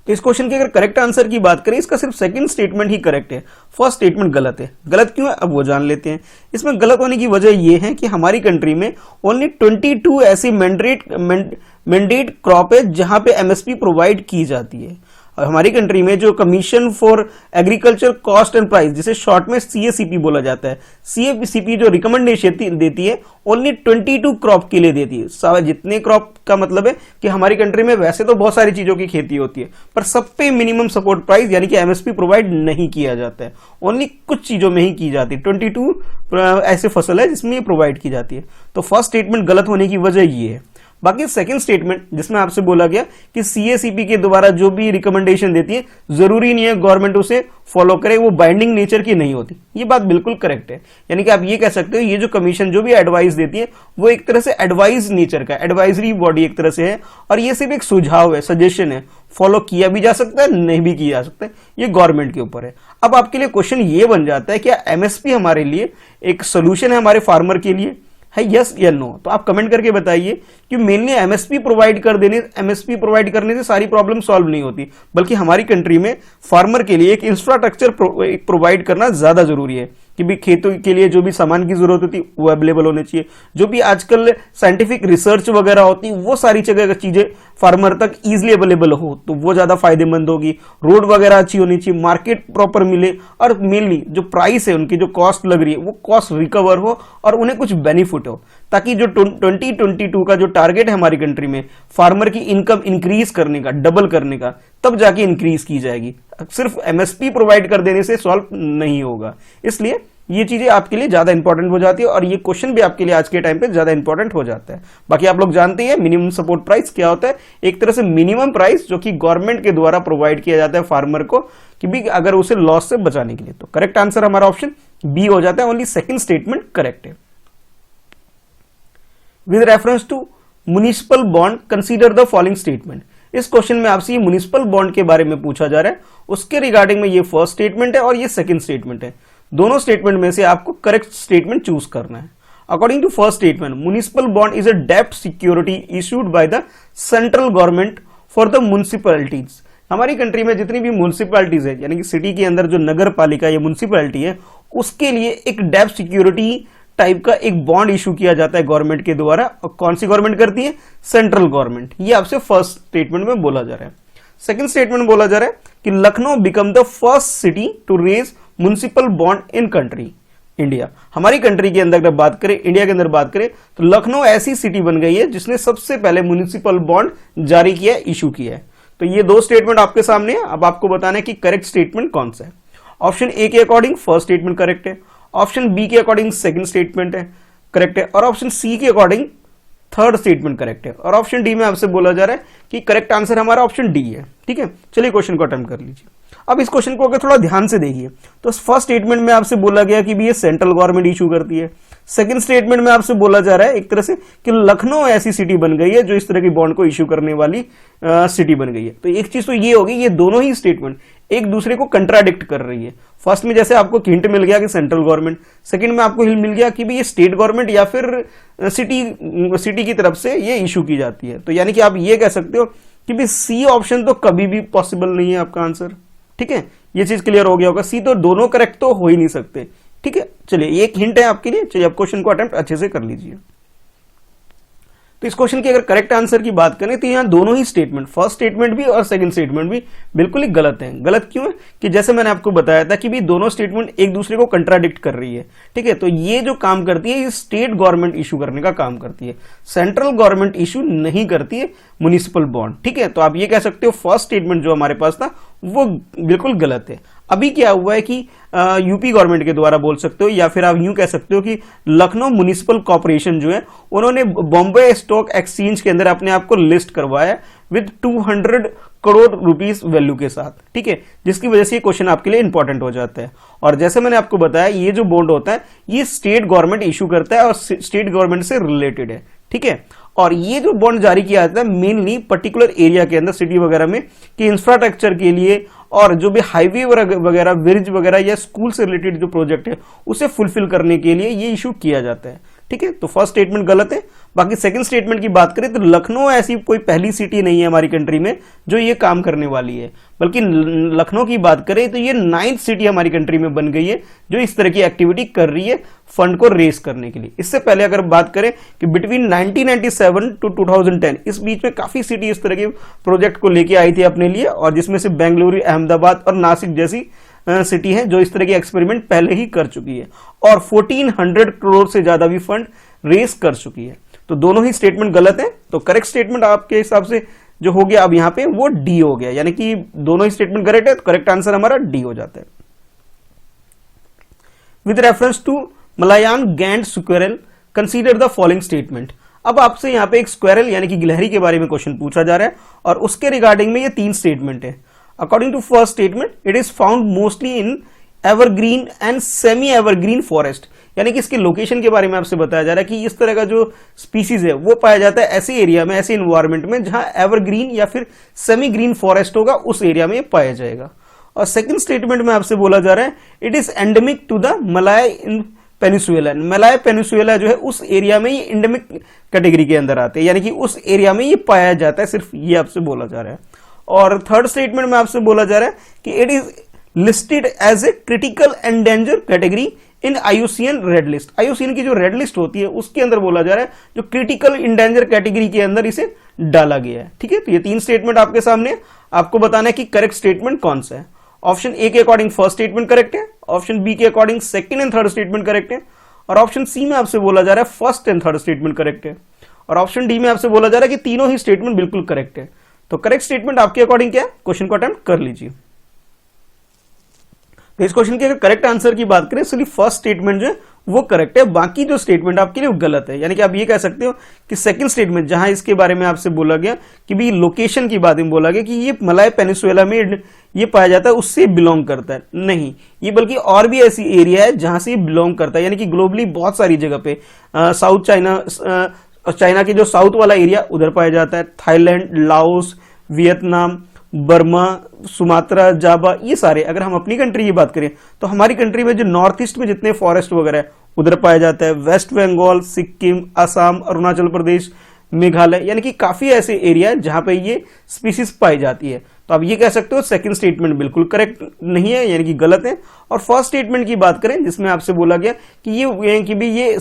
तो इस क्वेश्चन के अगर करेक्ट आंसर की बात करें, इसका सिर्फ सेकंड स्टेटमेंट ही करेक्ट है, फर्स्ट स्टेटमेंट गलत है। गलत क्यों है अब वो जान लेते हैं। इसमें गलत होने की वजह ये है कि हमारी कंट्री में ओनली 22 ऐसी मैंडेट क्रॉप है जहां पे MSP प्रोवाइड की जाती है। और हमारी कंट्री में जो commission for agriculture cost and price जिसे शॉर्ट में CACP बोला जाता है, CACP जो रिकमेंडेशन देती है ओनली 22 क्रॉप के लिए देती है। सारे जितने क्रॉप का मतलब है कि हमारी कंट्री में वैसे तो बहुत सारी चीजों की खेती होती है, पर सब पे मिनिमम सपोर्ट प्राइस यानी कि MSP प्रोवाइड नहीं किया जाता है, ओनली कुछ चीजों में ही की जाती है। 22 ऐसे फसल है जिसमें ये प्रोवाइड की जाती है। तो फर्स्ट स्टेटमेंट गलत होने की वजह ये है। बाकी सेकंड स्टेटमेंट जिसमें आपसे बोला गया कि CACP के द्वारा जो भी रिकमेंडेशन देती है जरूरी नहीं है गवर्नमेंट उसे फॉलो करे, वो बाइंडिंग नेचर की नहीं होती, ये बात बिल्कुल करेक्ट है। यानी कि आप ये कह सकते हो ये जो कमीशन जो भी एडवाइस देती है वो एक तरह से एडवाइस नेचर का, एडवाइजरी बॉडी एक तरह से है, और ये सिर्फ एक सुझाव है, सजेशन है, फॉलो किया भी जा सकता है नहीं भी किया जा सकता है, ये गवर्नमेंट के ऊपर है। अब आपके लिए क्वेश्चन ये बन जाता है क्या MSP हमारे लिए एक सोल्यूशन है हमारे फार्मर के लिए, है यस या नो। तो आप कमेंट करके बताइए कि मेनली MSP प्रोवाइड करने से सारी प्रॉब्लम सॉल्व नहीं होती, बल्कि हमारी कंट्री में फार्मर के लिए एक इंफ्रास्ट्रक्चर प्रोवाइड करना ज्यादा जरूरी है कि भी खेतों के लिए जो भी सामान की जरूरत होती है वो अवेलेबल होने चाहिए, जो भी आजकल साइंटिफिक रिसर्च वगैरह होती है वो सारी जगह चीजें फार्मर तक इजीली अवेलेबल हो तो वो ज्यादा फायदेमंद होगी। रोड वगैरह अच्छी होनी चाहिए, मार्केट प्रॉपर मिले, और मेनली जो प्राइस है उनकी जो कॉस्ट लग रही है वो कॉस्ट रिकवर हो और उन्हें कुछ बेनिफिट हो, ताकि जो 2022 का जो टारगेट है हमारी कंट्री में फार्मर की इनकम इंक्रीज करने का, डबल करने का, तब जाके इंक्रीज की जाएगी। सिर्फ MSP प्रोवाइड कर देने से सॉल्व नहीं होगा, इसलिए ये चीजें आपके लिए ज्यादा इंपॉर्टेंट हो जाती है, और ये क्वेश्चन भी आपके लिए आज के टाइम पे ज्यादा इंपॉर्टेंट हो जाता है। बाकी आप लोग जानते हैं मिनिमम सपोर्ट प्राइस क्या होता है, एक तरह से मिनिमम प्राइस जो कि गवर्नमेंट के द्वारा प्रोवाइड किया जाता है फार्मर को कि भी अगर उसे लॉस से बचाने के लिए। तो करेक्ट आंसर हमारा ऑप्शन बी हो जाता है, ओनली सेकंड स्टेटमेंट करेक्ट है। With reference to municipal bond consider the following statement. इस क्वेश्चन में आपसे ये म्युनिसिपल बॉन्ड के बारे में पूछा जा रहा है, उसके रिगार्डिंग में ये फर्स्ट स्टेटमेंट है और ये सेकंड स्टेटमेंट है। दोनों स्टेटमेंट में से आपको करेक्ट स्टेटमेंट चूज करना है। According to first statement, municipal bond is a डेब्ट security issued by the central government for the municipalities. हमारी कंट्री में जितनी भी म्युनिसिपैलिटीज है यानी कि सिटी के अंदर जो नगर पालिका या म्युनिसिपैलिटी है उसके लिए एक डेब्ट सिक्योरिटी टाइप का एक बॉन्ड इशू किया जाता है गवर्नमेंट के द्वारा। और कौन सी गवर्नमेंट करती है? Central government. ये आपसे फर्स्ट स्टेटमेंट में बोला जा रहा है। सेकंड स्टेटमेंट बोला जा रहा है कि Lucknow become the first city to raise municipal bond in country India. हमारी कंट्री के अंदर अगर बात करें, इंडिया के अंदर बात करें, तो लखनऊ ऐसी सिटी बन गई है जिसने सबसे पहले म्युनिसिपल बॉन्ड जारी किया है, इशू किया है। तो ये दो स्टेटमेंट आपके सामने है। अब आपको बताना है कि करेक्ट स्टेटमेंट कौन सा है। ऑप्शन ए के अकॉर्डिंग फर्स्ट स्टेटमेंट करेक्ट है, ऑप्शन बी के अकॉर्डिंग सेकंड स्टेटमेंट है करेक्ट है, और ऑप्शन सी के अकॉर्डिंग थर्ड स्टेटमेंट करेक्ट है, और ऑप्शन डी में आपसे बोला जा रहा है कि करेक्ट आंसर हमारा ऑप्शन डी है। ठीक है, चलिए क्वेश्चन को अटेम्प्ट कर लीजिए। अब इस क्वेश्चन को अगर थोड़ा ध्यान से देखिए तो फर्स्ट स्टेटमेंट में आपसे बोला गया कि भी ये सेंट्रल गवर्नमेंट इशू करती है। सेकंड स्टेटमेंट में आपसे बोला जा रहा है एक तरह से कि लखनऊ ऐसी सिटी बन गई है जो इस तरह की बॉन्ड को इशू करने वाली सिटी बन गई है। तो एक चीज तो ये होगी, ये दोनों ही स्टेटमेंट एक दूसरे को कंट्राडिक्ट कर रही है। फर्स्ट में जैसे आपको हिंट मिल गया कि सेंट्रल गवर्नमेंट, सेकंड में आपको हिंट मिल गया कि भी ये स्टेट गवर्नमेंट या फिर सिटी की तरफ से ये इशू की जाती है। तो यानी कि आप ये कह सकते हो कि भी सी ऑप्शन तो कभी भी पॉसिबल नहीं है आपका आंसर। ठीक है, ये चीज क्लियर हो गया होगा। सी तो दोनों करेक्ट तो हो ही नहीं सकते। ठीक है, चलिए एक हिंट है आपके लिए। चलिए आप क्वेश्चन को अटेम्प्ट अच्छे से कर लीजिए। तो इस क्वेश्चन की अगर करेक्ट आंसर की बात करें तो यहाँ दोनों ही स्टेटमेंट, फर्स्ट स्टेटमेंट भी और सेकंड स्टेटमेंट भी बिल्कुल ही गलत हैं। गलत क्यों है कि जैसे मैंने आपको बताया था कि भी दोनों स्टेटमेंट एक दूसरे को कंट्राडिक्ट कर रही है। ठीक है, तो ये जो काम करती है ये स्टेट गवर्नमेंट इशू करने का काम करती है, सेंट्रल गवर्नमेंट इशू नहीं करती है म्युनिसिपल बॉन्ड। ठीक है, तो आप ये कह सकते हो फर्स्ट स्टेटमेंट जो हमारे पास था वो बिल्कुल गलत है। अभी क्या हुआ है कि यूपी गवर्नमेंट के द्वारा बोल सकते हो या फिर आप यूं कह सकते हो कि लखनऊ म्युनिसिपल कॉर्पोरेशन जो है उन्होंने बॉम्बे स्टॉक एक्सचेंज के अंदर अपने आप को लिस्ट करवाया विद 200 करोड़ रुपीस वैल्यू के साथ। ठीक है, जिसकी वजह से ये क्वेश्चन आपके लिए इंपॉर्टेंट हो जाता है। और जैसे मैंने आपको बताया ये जो बॉन्ड होता है ये स्टेट गवर्नमेंट इशू करता है और स्टेट गवर्नमेंट से रिलेटेड है। ठीक है, और ये जो बॉन्ड जारी किया जाता है मेनली पर्टिकुलर एरिया के अंदर, सिटी वगैरह में, कि इंफ्रास्ट्रक्चर के लिए और जो भी हाईवे वगैरह, ब्रिज वगैरह या स्कूल से रिलेटेड जो प्रोजेक्ट है उसे फुलफिल करने के लिए ये इशू किया जाता है। ठीक है, तो फर्स्ट स्टेटमेंट गलत है। बाकी सेकंड स्टेटमेंट की बात करें तो लखनऊ ऐसी कोई पहली सिटी नहीं है हमारी कंट्री में जो ये काम करने वाली है, बल्कि लखनऊ की बात करें तो ये 9th सिटी हमारी कंट्री में बन गई है जो इस तरह की एक्टिविटी कर रही है फंड को रेस करने के लिए। इससे पहले अगर बात करें कि बिटवीन 1997 टू 2010 इस बीच में काफी सिटी इस तरह के प्रोजेक्ट को लेके आई थी अपने लिए, और जिसमें से बेंगलुरु, अहमदाबाद और नासिक जैसी सिटी है जो इस तरह के एक्सपेरिमेंट पहले ही कर चुकी है और 1400 करोड़ से ज्यादा भी फंड रेस कर चुकी है। तो दोनों ही स्टेटमेंट गलत है। तो करेक्ट स्टेटमेंट आपके हिसाब से जो हो गया अब यहाँ पे वो डी हो गया, यानी कि दोनों ही स्टेटमेंट करेक्ट है, तो करेक्ट आंसर हमारा डी हो जाता है। With reference to Malayan giant squirrel consider the following statement. अब आपसे यहाँ पे एक स्क्वेरल यानी कि गिलहरी के बारे में क्वेश्चन पूछा जा रहा है और उसके रिगार्डिंग में ये 3 स्टेटमेंट है। According to first statement it is found mostly in evergreen and semi evergreen forest, यानी कि इसके लोकेशन के बारे में आपसे बताया जा रहा है कि इस तरह का जो स्पीसीज है वो पाया जाता है ऐसे एरिया में, ऐसे इन्वायरमेंट में जहां एवरग्रीन या फिर सेमी ग्रीन फॉरेस्ट होगा उस एरिया में पाया जाएगा। और सेकंड स्टेटमेंट में आपसे बोला जा रहा है it is endemic to the Malay in peninsula. Malay peninsula जो है उस एरिया में ये एंडेमिक कैटेगरी के अंदर आते हैं, यानी कि उस एरिया में ये पाया जाता है, सिर्फ ये आपसे बोला जा रहा है। और थर्ड स्टेटमेंट में आपसे बोला जा रहा है कि it is listed as a critical endanger category in IUCN red list. IUCN की जो रेड लिस्ट होती है उसके अंदर बोला जा रहा है जो क्रिटिकल एंडेंजर कैटेगरी के अंदर इसे डाला गया है। ठीक है, तो ये 3 स्टेटमेंट आपके सामने, आपको बताना है कि करेक्ट स्टेटमेंट कौन सा है। ऑप्शन ए के अकॉर्डिंग फर्स्ट स्टेटमेंट करेक्ट है, ऑप्शन बी के according second and third statement correct है, और ऑप्शन सी में आपसे बोला जा रहा है first and third statement correct है, और ऑप्शन डी में आपसे बोला जा रहा है कि तीनों ही स्टेटमेंट बिल्कुल करेक्ट है। तो करेक्ट स्टेटमेंट आपके अकॉर्डिंग क्या है, क्वेश्चन को अटेम्प्ट कर लीजिए। तो इस क्वेश्चन के अगर करेक्ट आंसर की बात करें सिर्फ फर्स्ट स्टेटमेंट जो है वो करेक्ट है, बाकी जो स्टेटमेंट आपके लिए वो गलत है। यानी कि आप ये कह सकते हो कि सेकंड स्टेटमेंट जहां इसके बारे में आपसे बोला गया कि भी लोकेशन की बात में बोला गया कि ये मलाय पेनिसुएला में ये पाया जाता है उससे बिलोंग करता है, नहीं, ये बल्कि और भी ऐसी एरिया है जहां से ये बिलोंग करता है। यानी कि ग्लोबली बहुत सारी जगह पे साउथ चाइना के जो साउथ वाला एरिया उधर पाया जाता है, Thailand, Laos, Vietnam, Burma, Sumatra, Java, ये सारे। अगर हम अपनी कंट्री की बात करें तो हमारी कंट्री में जो नॉर्थ ईस्ट में जितने फॉरेस्ट वगैरह है उधर पाया जाता है, वेस्ट बंगाल, सिक्किम, असम, अरुणाचल प्रदेश, मेघालय, यानी कि काफी ऐसे एरिया है जहां पे ये स्पीसीज पाई जाती है। तो आप ये कह सकते हो सेकंड स्टेटमेंट बिल्कुल करेक्ट नहीं है, यानी कि गलत है। और फर्स्ट स्टेटमेंट की बात करें जिसमें आपसे बोला गया कि ये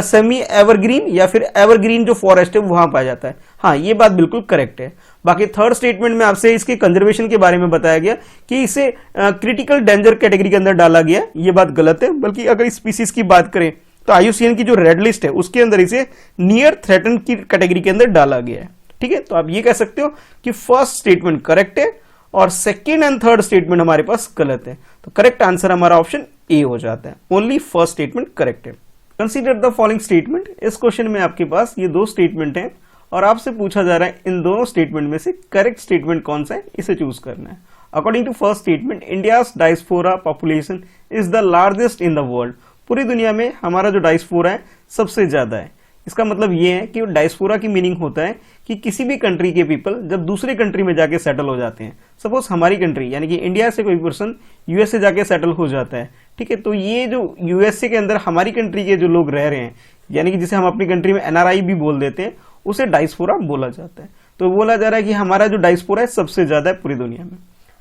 सेमी एवरग्रीन या फिर एवरग्रीन जो फॉरेस्ट है वहां पाया जाता है, हाँ, ये बात बिल्कुल करेक्ट है। बाकी थर्ड स्टेटमेंट में आपसे इसके कंजर्वेशन के बारे में बताया गया कि इसे क्रिटिकल डेंजर कैटेगरी के अंदर डाला गया, ये बात गलत है। बल्कि अगर इस स्पीसीज की बात करें तो आईयूसीएन की जो रेड लिस्ट है उसके अंदर इसे नियर थ्रेटन की कैटेगरी के अंदर डाला गया है। ठीक है, तो आप ये कह सकते हो कि फर्स्ट स्टेटमेंट करेक्ट है और सेकेंड एंड थर्ड स्टेटमेंट हमारे पास गलत है। तो करेक्ट आंसर हमारा ऑप्शन ए हो जाता है, ओनली फर्स्ट स्टेटमेंट करेक्ट है। Consider the following statement. इस क्वेश्चन में आपके पास ये 2 स्टेटमेंट हैं और आपसे पूछा जा रहा है इन दोनों स्टेटमेंट में से करेक्ट स्टेटमेंट कौन सा है, इसे चूज करना है। According to first statement India's diaspora population is the largest in the world. पूरी दुनिया में हमारा जो डायस्पोरा है सबसे ज्यादा है। इसका मतलब ये है कि डायस्पोरा की मीनिंग होता है कि किसी भी कंट्री के पीपल जब दूसरे कंट्री में जाके सेटल हो जाते हैं, सपोज हमारी कंट्री यानी कि इंडिया से कोई पर्सन यूएसए जाके सेटल हो जाता है, ठीक है, तो ये जो यूएसए के अंदर हमारी कंट्री के जो लोग रह रहे हैं, यानी कि जिसे हम अपनी कंट्री में एनआरआई भी बोल देते हैं, उसे डायस्पोरा बोला जाता है। तो बोला जा रहा है कि हमारा जो डायस्पोरा है सबसे ज्यादा है पूरी दुनिया में।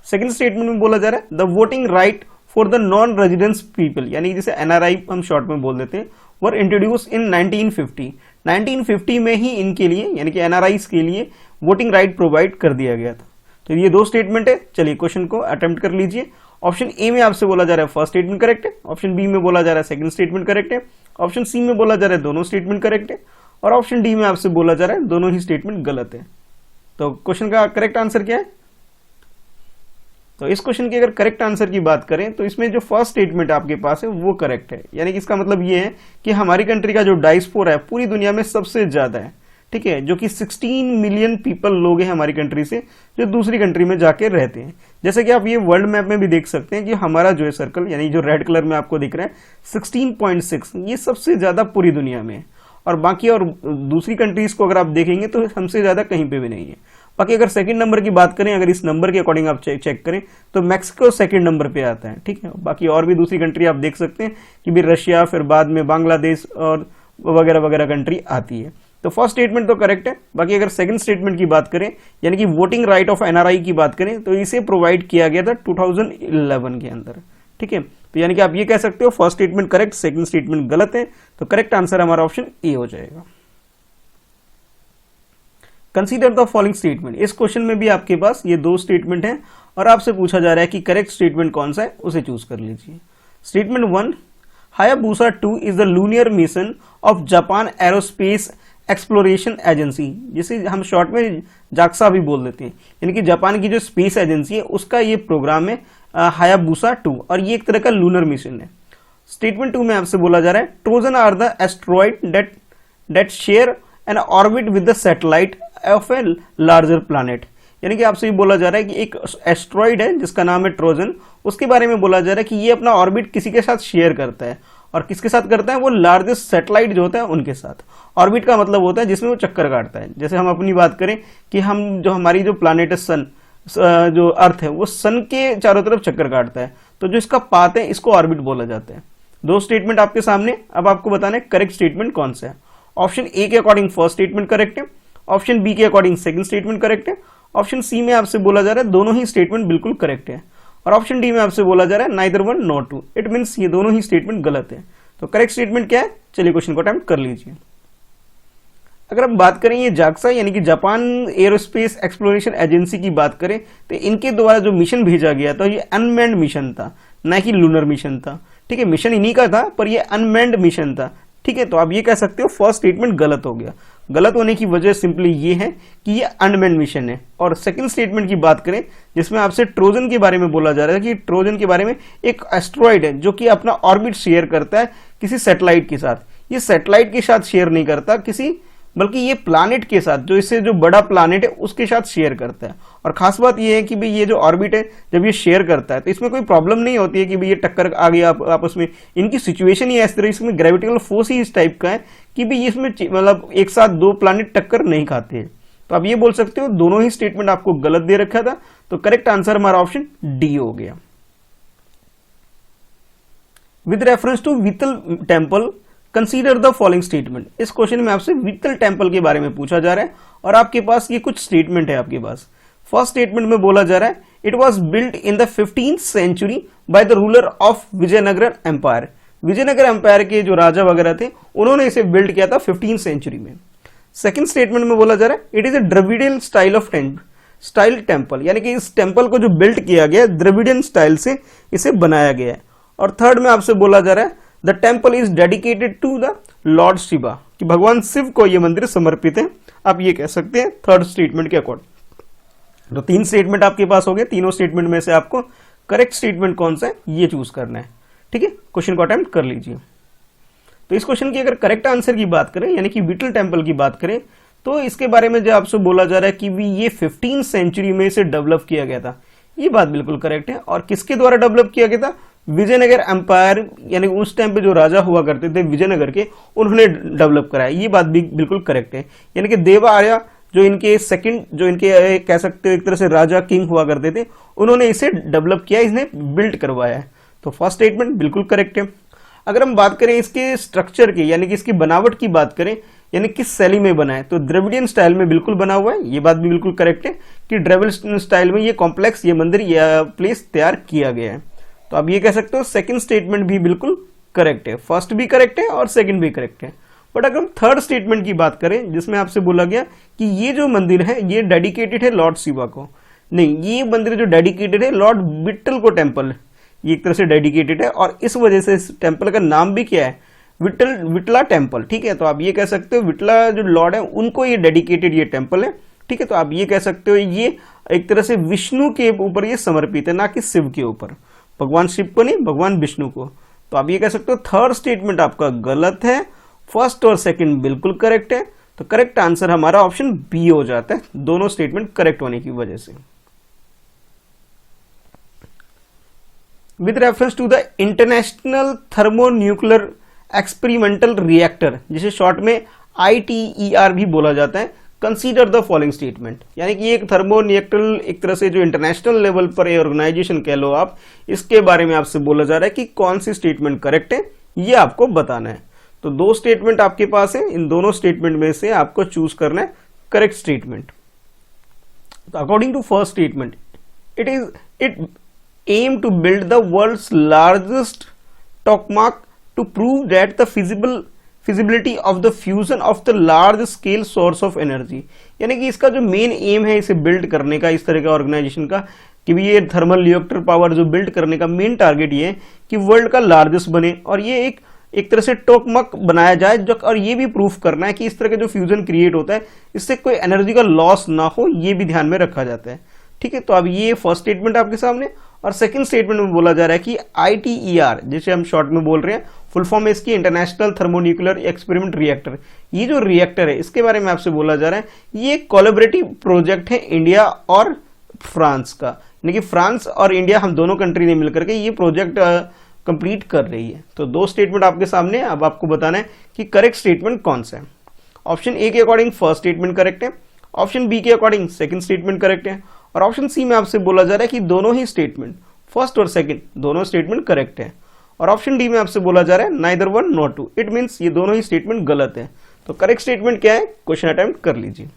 सेकंड स्टेटमेंट में बोला जा रहा है the voting right for the non residence people, यानी जिसे एनआरआई हम शॉर्ट में बोल देते हैं, वर इंट्रोड्यूस इन 1950। 1950 में ही इनके लिए यानी कि एनआरआईज के लिए वोटिंग राइट प्रोवाइड कर दिया गया था। तो ये दो स्टेटमेंट है। चलिए क्वेश्चन को अटेम्प्ट कर लीजिए। ऑप्शन ए में आपसे बोला जा रहा है फर्स्ट स्टेटमेंट करेक्ट है, ऑप्शन बी में बोला जा रहा है सेकंड स्टेटमेंट करेक्ट है, ऑप्शन सी में बोला जा रहा है दोनों स्टेटमेंट करेक्ट है, और ऑप्शन डी में आपसे बोला जा रहा है दोनों ही स्टेटमेंट गलत है। तो क्वेश्चन का करेक्ट आंसर क्या है? तो इस क्वेश्चन की अगर करेक्ट आंसर की बात करें तो इसमें जो फर्स्ट स्टेटमेंट आपके पास है वो करेक्ट है। यानी कि इसका मतलब ये है कि हमारी कंट्री का जो डायस्पोरा है पूरी दुनिया में सबसे ज्यादा है, ठीक है, जो कि 16 मिलियन पीपल लोग हैं हमारी कंट्री से जो दूसरी कंट्री में जाके रहते हैं। जैसे कि आप ये वर्ल्ड मैप में भी देख सकते हैं कि हमारा जो है सर्कल यानी जो रेड कलर में आपको दिख रहा है 16.6, ये सबसे ज्यादा पूरी दुनिया में है। और बाकी और दूसरी कंट्रीज को अगर आप देखेंगे तो हमसे ज्यादा कहीं पे भी नहीं है। बाकी अगर सेकंड नंबर की बात करें, अगर इस नंबर के अकॉर्डिंग आप चेक करें तो मैक्सिको सेकंड नंबर पे आता है, ठीक है। बाकी और भी दूसरी कंट्री आप देख सकते हैं कि भी रशिया, फिर बाद में बांग्लादेश और वगैरह वगैरह कंट्री आती है। तो फर्स्ट स्टेटमेंट तो करेक्ट है। बाकी अगर सेकंड स्टेटमेंट की बात करें यानी कि वोटिंग राइट ऑफ एनआरआई की बात करें तो इसे प्रोवाइड किया गया था 2011 के अंदर, ठीक है। तो यानी कि आप ये कह सकते हो first statement correct, second statement गलत है। तो करेक्ट आंसर हमारा ऑप्शन ए हो जाएगा। कंसीडर द फॉलोइंग स्टेटमेंट, इस क्वेश्चन में भी आपके पास ये दो स्टेटमेंट हैं और आपसे पूछा जा रहा है कि करेक्ट स्टेटमेंट कौन सा है, उसे चूज कर लीजिए। Statement 1, Hayabusa 2 is the lunar mission of Japan aerospace exploration agency, जिसे हम शॉर्ट में जाक्सा भी बोल देते हैं। यानी कि जापान की जो स्पेस एजेंसी है उसका ये प्रोग्राम है हायाबुसा 2 और ये एक तरह का लूनर मिशन है। स्टेटमेंट 2 में आपसे बोला जा रहा है Trojan are the asteroid that share an orbit with the satellite of a larger planet. यानी कि आपसे ये बोला जा रहा है कि एक एस्ट्रॉइड है जिसका नाम है ट्रोजन, उसके बारे में बोला जा रहा है कि ये अपना ऑर्बिट किसी के साथ शेयर करता है और किसके साथ करता है, वो लार्जेस्ट सैटेलाइट जो होता है उनके साथ। ऑर्बिट का मतलब होता है जिसमें वो चक्कर काटता है। जैसे हम अपनी बात करें कि हम जो हमारी जो प्लैनेट है सन, जो अर्थ है वो सन के चारों तरफ चक्कर काटता है, तो जो इसका पाथ है इसको ऑर्बिट बोला जाता है। दो स्टेटमेंट आपके सामने, अब आपको बताना है करेक्ट स्टेटमेंट कौन सा है। ऑप्शन ए के अकॉर्डिंग फर्स्ट स्टेटमेंट करेक्ट है, ऑप्शन बी के अकॉर्डिंग सेकंड स्टेटमेंट करेक्ट है, ऑप्शन सी में आपसे बोला जा रहा है दोनों ही स्टेटमेंट बिल्कुल करेक्ट है, और ऑप्शन डी में आपसे बोला जा रहा है neither one nor two, it means ये दोनों ही स्टेटमेंट गलत है। तो करेक्ट स्टेटमेंट क्या है, चलिए क्वेश्चन को अटेम्प्ट कर लीजिए। अगर हम बात करें ये जाक्सा यानी कि जापान एरोस्पेस एक्सप्लोरेशन एजेंसी की बात करें तो इनके द्वारा जो मिशन भेजा गया था ये अनमैन्ड मिशन था, ना कि लूनर मिशन था, ठीक है। मिशन इन्हीं का था पर ये अनमैन्ड मिशन था, ठीक है। तो आप ये कह सकते हो फर्स्ट स्टेटमेंट गलत हो गया। गलत होने की वजह सिंपली ये है कि ये अनमैन्ड मिशन है। और सेकंड स्टेटमेंट की बात करें जिसमें आपसे ट्रोजन के बारे में बोला जा रहा है कि ट्रोजन के बारे में एक एस्ट्रॉइड है जो कि अपना ऑर्बिट शेयर करता है किसी सैटेलाइट के साथ। ये सैटेलाइट के साथ शेयर नहीं करता किसी, बल्कि ये प्लानिट के साथ, जो इससे जो बड़ा प्लानिट है उसके साथ शेयर करता है। और खास बात ये है कि भाई ये जो ऑर्बिट है जब ये शेयर करता है तो इसमें कोई प्रॉब्लम नहीं होती है कि भाई ये टक्कर आ गई आपस में। इनकी सिचुएशन ही इस तरह, इसमें ग्रेविटेशनल फोर्स ही इस टाइप का है कि भाई इसमें मतलब एक साथ दो प्लानिट टक्कर नहीं खाते हैं। तो आप ये बोल सकते हो दोनों ही स्टेटमेंट आपको गलत दे रखा था। तो करेक्ट आंसर हमारा ऑप्शन डी हो गया। With reference to Vitthal temple consider the following statement, इस क्वेश्चन में आपसे वितल टेम्पल के बारे में पूछा जा रहा है और आपके पास ये कुछ स्टेटमेंट है आपके पास। फर्स्ट स्टेटमेंट में बोला जा रहा है it was built in the 15th century by the ruler of Vijayanagar empire. Vijayanagar empire के जो राजा वगैरह थे उन्होंने इसे बिल्ड किया था 15th सेंचुरी में। सेकंड स्टेटमेंट में बोला जा रहा है it is a Dravidian style of temple, यानी कि इस टेम्पल को जो बिल्ड किया गया द्रविडियन स्टाइल से इसे बनाया गया है। और थर्ड में आपसे बोला जा रहा है the temple is dedicated to the lord Shiva, कि भगवान शिव को यह मंदिर समर्पित है। आप ये कह सकते हैं थर्ड स्टेटमेंट के अकॉर्डिंग। तो तीन स्टेटमेंट आपके पास हो गए, तीनों स्टेटमेंट में से आपको करेक्ट स्टेटमेंट कौन सा है ये चूज करना है, ठीक है। क्वेश्चन को अटेम्प्ट कर लीजिए। तो इस क्वेश्चन की अगर करेक्ट आंसर की बात करें यानी कि विटल टेम्पल की बात करें तो इसके बारे में जो आपसे बोला जा रहा है कि ये 15th सेंचुरी में इसे डेवलप किया गया था, ये बात बिल्कुल करेक्ट है। और किसके द्वारा डेवलप किया गया था, विजयनगर एम्पायर, यानी उस टाइम पे जो राजा हुआ करते थे विजयनगर के, उन्होंने डेवलप कराया, ये बात भी बिल्कुल करेक्ट है। यानी कि देवा आर्य जो इनके सेकंड, जो इनके कह सकते हो एक तरह से राजा किंग हुआ करते थे, उन्होंने इसे डेवलप किया, इसने बिल्ड करवाया है। तो फर्स्ट स्टेटमेंट बिल्कुल करेक्ट है। अगर हम बात करें इसके स्ट्रक्चर की यानी कि इसकी बनावट की बात करें, यानी किस शैली में बना है, तो द्रविडियन स्टाइल में बिल्कुल बना हुआ है, ये बात भी बिल्कुल करेक्ट है कि द्रविडियन स्टाइल में ये कॉम्प्लेक्स, ये मंदिर, ये प्लेस तैयार किया गया है। तो आप ये कह सकते हो सेकंड स्टेटमेंट भी बिल्कुल करेक्ट है, फर्स्ट भी करेक्ट है और सेकंड भी करेक्ट है। बट अगर हम थर्ड स्टेटमेंट की बात करें जिसमें आपसे बोला गया कि ये जो मंदिर है ये डेडिकेटेड है लॉर्ड शिवा को, नहीं, ये मंदिर जो डेडिकेटेड है लॉर्ड विट्ठल को टेम्पल, ये एक तरह से डेडिकेटेड है और इस वजह से इस टेम्पल का नाम भी क्या है, विट्ठला टेम्पल। ठीक है, तो आप ये कह सकते हो विट्ठला जो लॉर्ड है उनको ये डेडिकेटेड ये टेम्पल है। ठीक है, तो आप ये कह सकते हो ये एक तरह से विष्णु के ऊपर ये समर्पित है, ना कि शिव के ऊपर, भगवान शिव को नहीं, भगवान विष्णु को। तो आप ये कह सकते हो थर्ड स्टेटमेंट आपका गलत है, फर्स्ट और सेकंड बिल्कुल करेक्ट है। तो करेक्ट आंसर हमारा ऑप्शन बी हो जाता है, दोनों स्टेटमेंट करेक्ट होने की वजह से। With reference to the international thermonuclear experimental reactor, जिसे शॉर्ट में ITER भी बोला जाता है, कंसीडर द फॉलोइंग स्टेटमेंट, यानी कि एक थर्मोन्यूक्लियर एक तरह से जो इंटरनेशनल लेवल पर ऑर्गेनाइजेशन कह लो आप, इसके बारे में आपसे बोला जा रहा है कि कौन सी स्टेटमेंट करेक्ट है, ये आपको बताना है। तो दो स्टेटमेंट आपके पास है, इन दोनों स्टेटमेंट में से आपको चूज करना है करेक्ट स्टेटमेंट। तो according to first statement, it aim to build the world's largest tokamak to prove that the feasibility of the fusion of the large scale source of energy, यानी कि इसका जो मेन एम है इसे build करने का, इस तरह का ऑर्गेनाइजेशन का, कि भी ये थर्मल रिएक्टर पावर जो बिल्ड करने का मेन टारगेट ये है कि वर्ल्ड का लार्जेस्ट बने और ये एक तरह से टोकामाक बनाया जाए, जो और ये भी प्रूफ करना है कि इस तरह का जो फ्यूजन क्रिएट होता है इससे कोई एनर्जी का लॉस ना हो, ये भी ध्यान में रखा जाता है। ठीक है, तो अब ये फर्स्ट स्टेटमेंट आपके सामने, और सेकंड स्टेटमेंट में बोला जा रहा है कि ITER, जिसे हम शॉर्ट में बोल रहे हैं, फुल फॉर्म है इसकी इंटरनेशनल थर्मोन्यूक्लियर एक्सपेरिमेंट रिएक्टर। ये जो रिएक्टर है इसके बारे में आपसे बोला जा रहा है ये कोलैबोरेटिव प्रोजेक्ट है इंडिया और फ्रांस का, यानी कि फ्रांस और इंडिया हम दोनों कंट्री ने मिलकर के ये प्रोजेक्ट कंप्लीट कर रही है। तो दो स्टेटमेंट आपके सामने, अब आपको बताना है कि करेक्ट स्टेटमेंट कौन सा है। ऑप्शन ए के अकॉर्डिंग फर्स्ट स्टेटमेंट करेक्ट है, ऑप्शन बी के अकॉर्डिंग सेकंड स्टेटमेंट करेक्ट है, और ऑप्शन सी में आपसे बोला जा रहा है कि दोनों ही स्टेटमेंट, फर्स्ट और सेकंड दोनों स्टेटमेंट करेक्ट है, और ऑप्शन डी में आपसे बोला जा रहा है neither one not two, it means ये दोनों ही स्टेटमेंट गलत है। तो करेक्ट स्टेटमेंट क्या है, क्वेश्चन अटेम्प्ट कर लीजिए।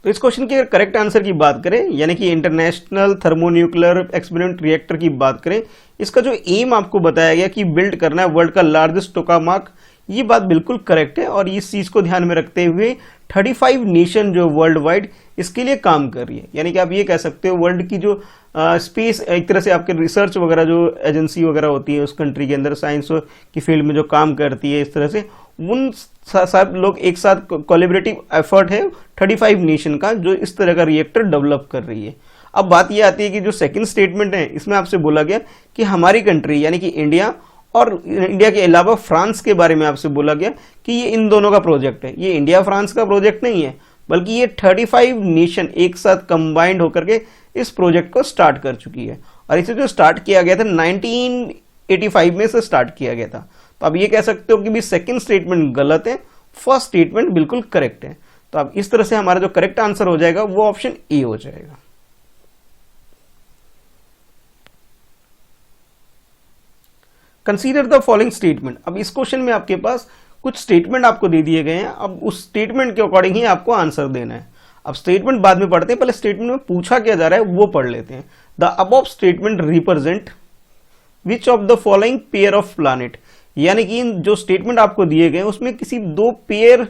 तो इस क्वेश्चन के करेक्ट आंसर की बात करें, यानी कि इंटरनेशनल थर्मोन्यूक्लियर एक्सपेरिमेंट रिएक्टर की बात करें, इसका जो एम आपको बताया गया कि बिल्ड करना है वर्ल्ड का लार्जेस्ट टोकामाक, ये बात बिल्कुल करेक्ट है, और इस चीज को ध्यान में रखते हुए 35 नेशन जो वर्ल्ड वाइड इसके लिए काम कर रही है। यानी कि आप ये कह सकते हो वर्ल्ड की जो स्पेस एक तरह से आपके रिसर्च वगैरह जो एजेंसी वगैरह होती है उस कंट्री के अंदर साइंस की फील्ड में जो काम करती है, इस तरह से उन सब लोग एक साथ कोलैबोरेटिव एफर्ट है 35 नेशन का जो इस तरह का रिएक्टर डेवलप कर रही है। अब बात ये आती है कि जो सेकंड स्टेटमेंट है इसमें आपसे बोला गया कि हमारी कंट्री यानी कि इंडिया और इंडिया के अलावा फ्रांस के बारे में आपसे बोला गया कि ये इन दोनों का प्रोजेक्ट है। ये इंडिया फ्रांस का प्रोजेक्ट नहीं है, बल्कि ये 35 नेशन एक साथ कंबाइंड होकर के इस प्रोजेक्ट को स्टार्ट कर चुकी है, और इसे जो स्टार्ट किया गया था 1985 में से स्टार्ट किया गया था। तो आप ये कह सकते हो कि भी सेकंड स्टेटमेंट गलत है, फर्स्ट स्टेटमेंट बिल्कुल करेक्ट है। तो अब इस तरह से हमारा जो करेक्ट आंसर हो जाएगा वो ऑप्शन ए हो जाएगा। Consider the following statement. अब इस क्वेश्चन में आपके पास कुछ स्टेटमेंट आपको दे दिए गए हैं, अब उस स्टेटमेंट के अकॉर्डिंग ही आपको आंसर देना है। अब स्टेटमेंट बाद में पढ़ते हैं, पहले स्टेटमेंट में पूछा क्या जा रहा है वो पढ़ लेते हैं। The above statement represent which of the following pair of planet, यानी कि जो स्टेटमेंट आपको दिए गए उसमें किसी दो पेयर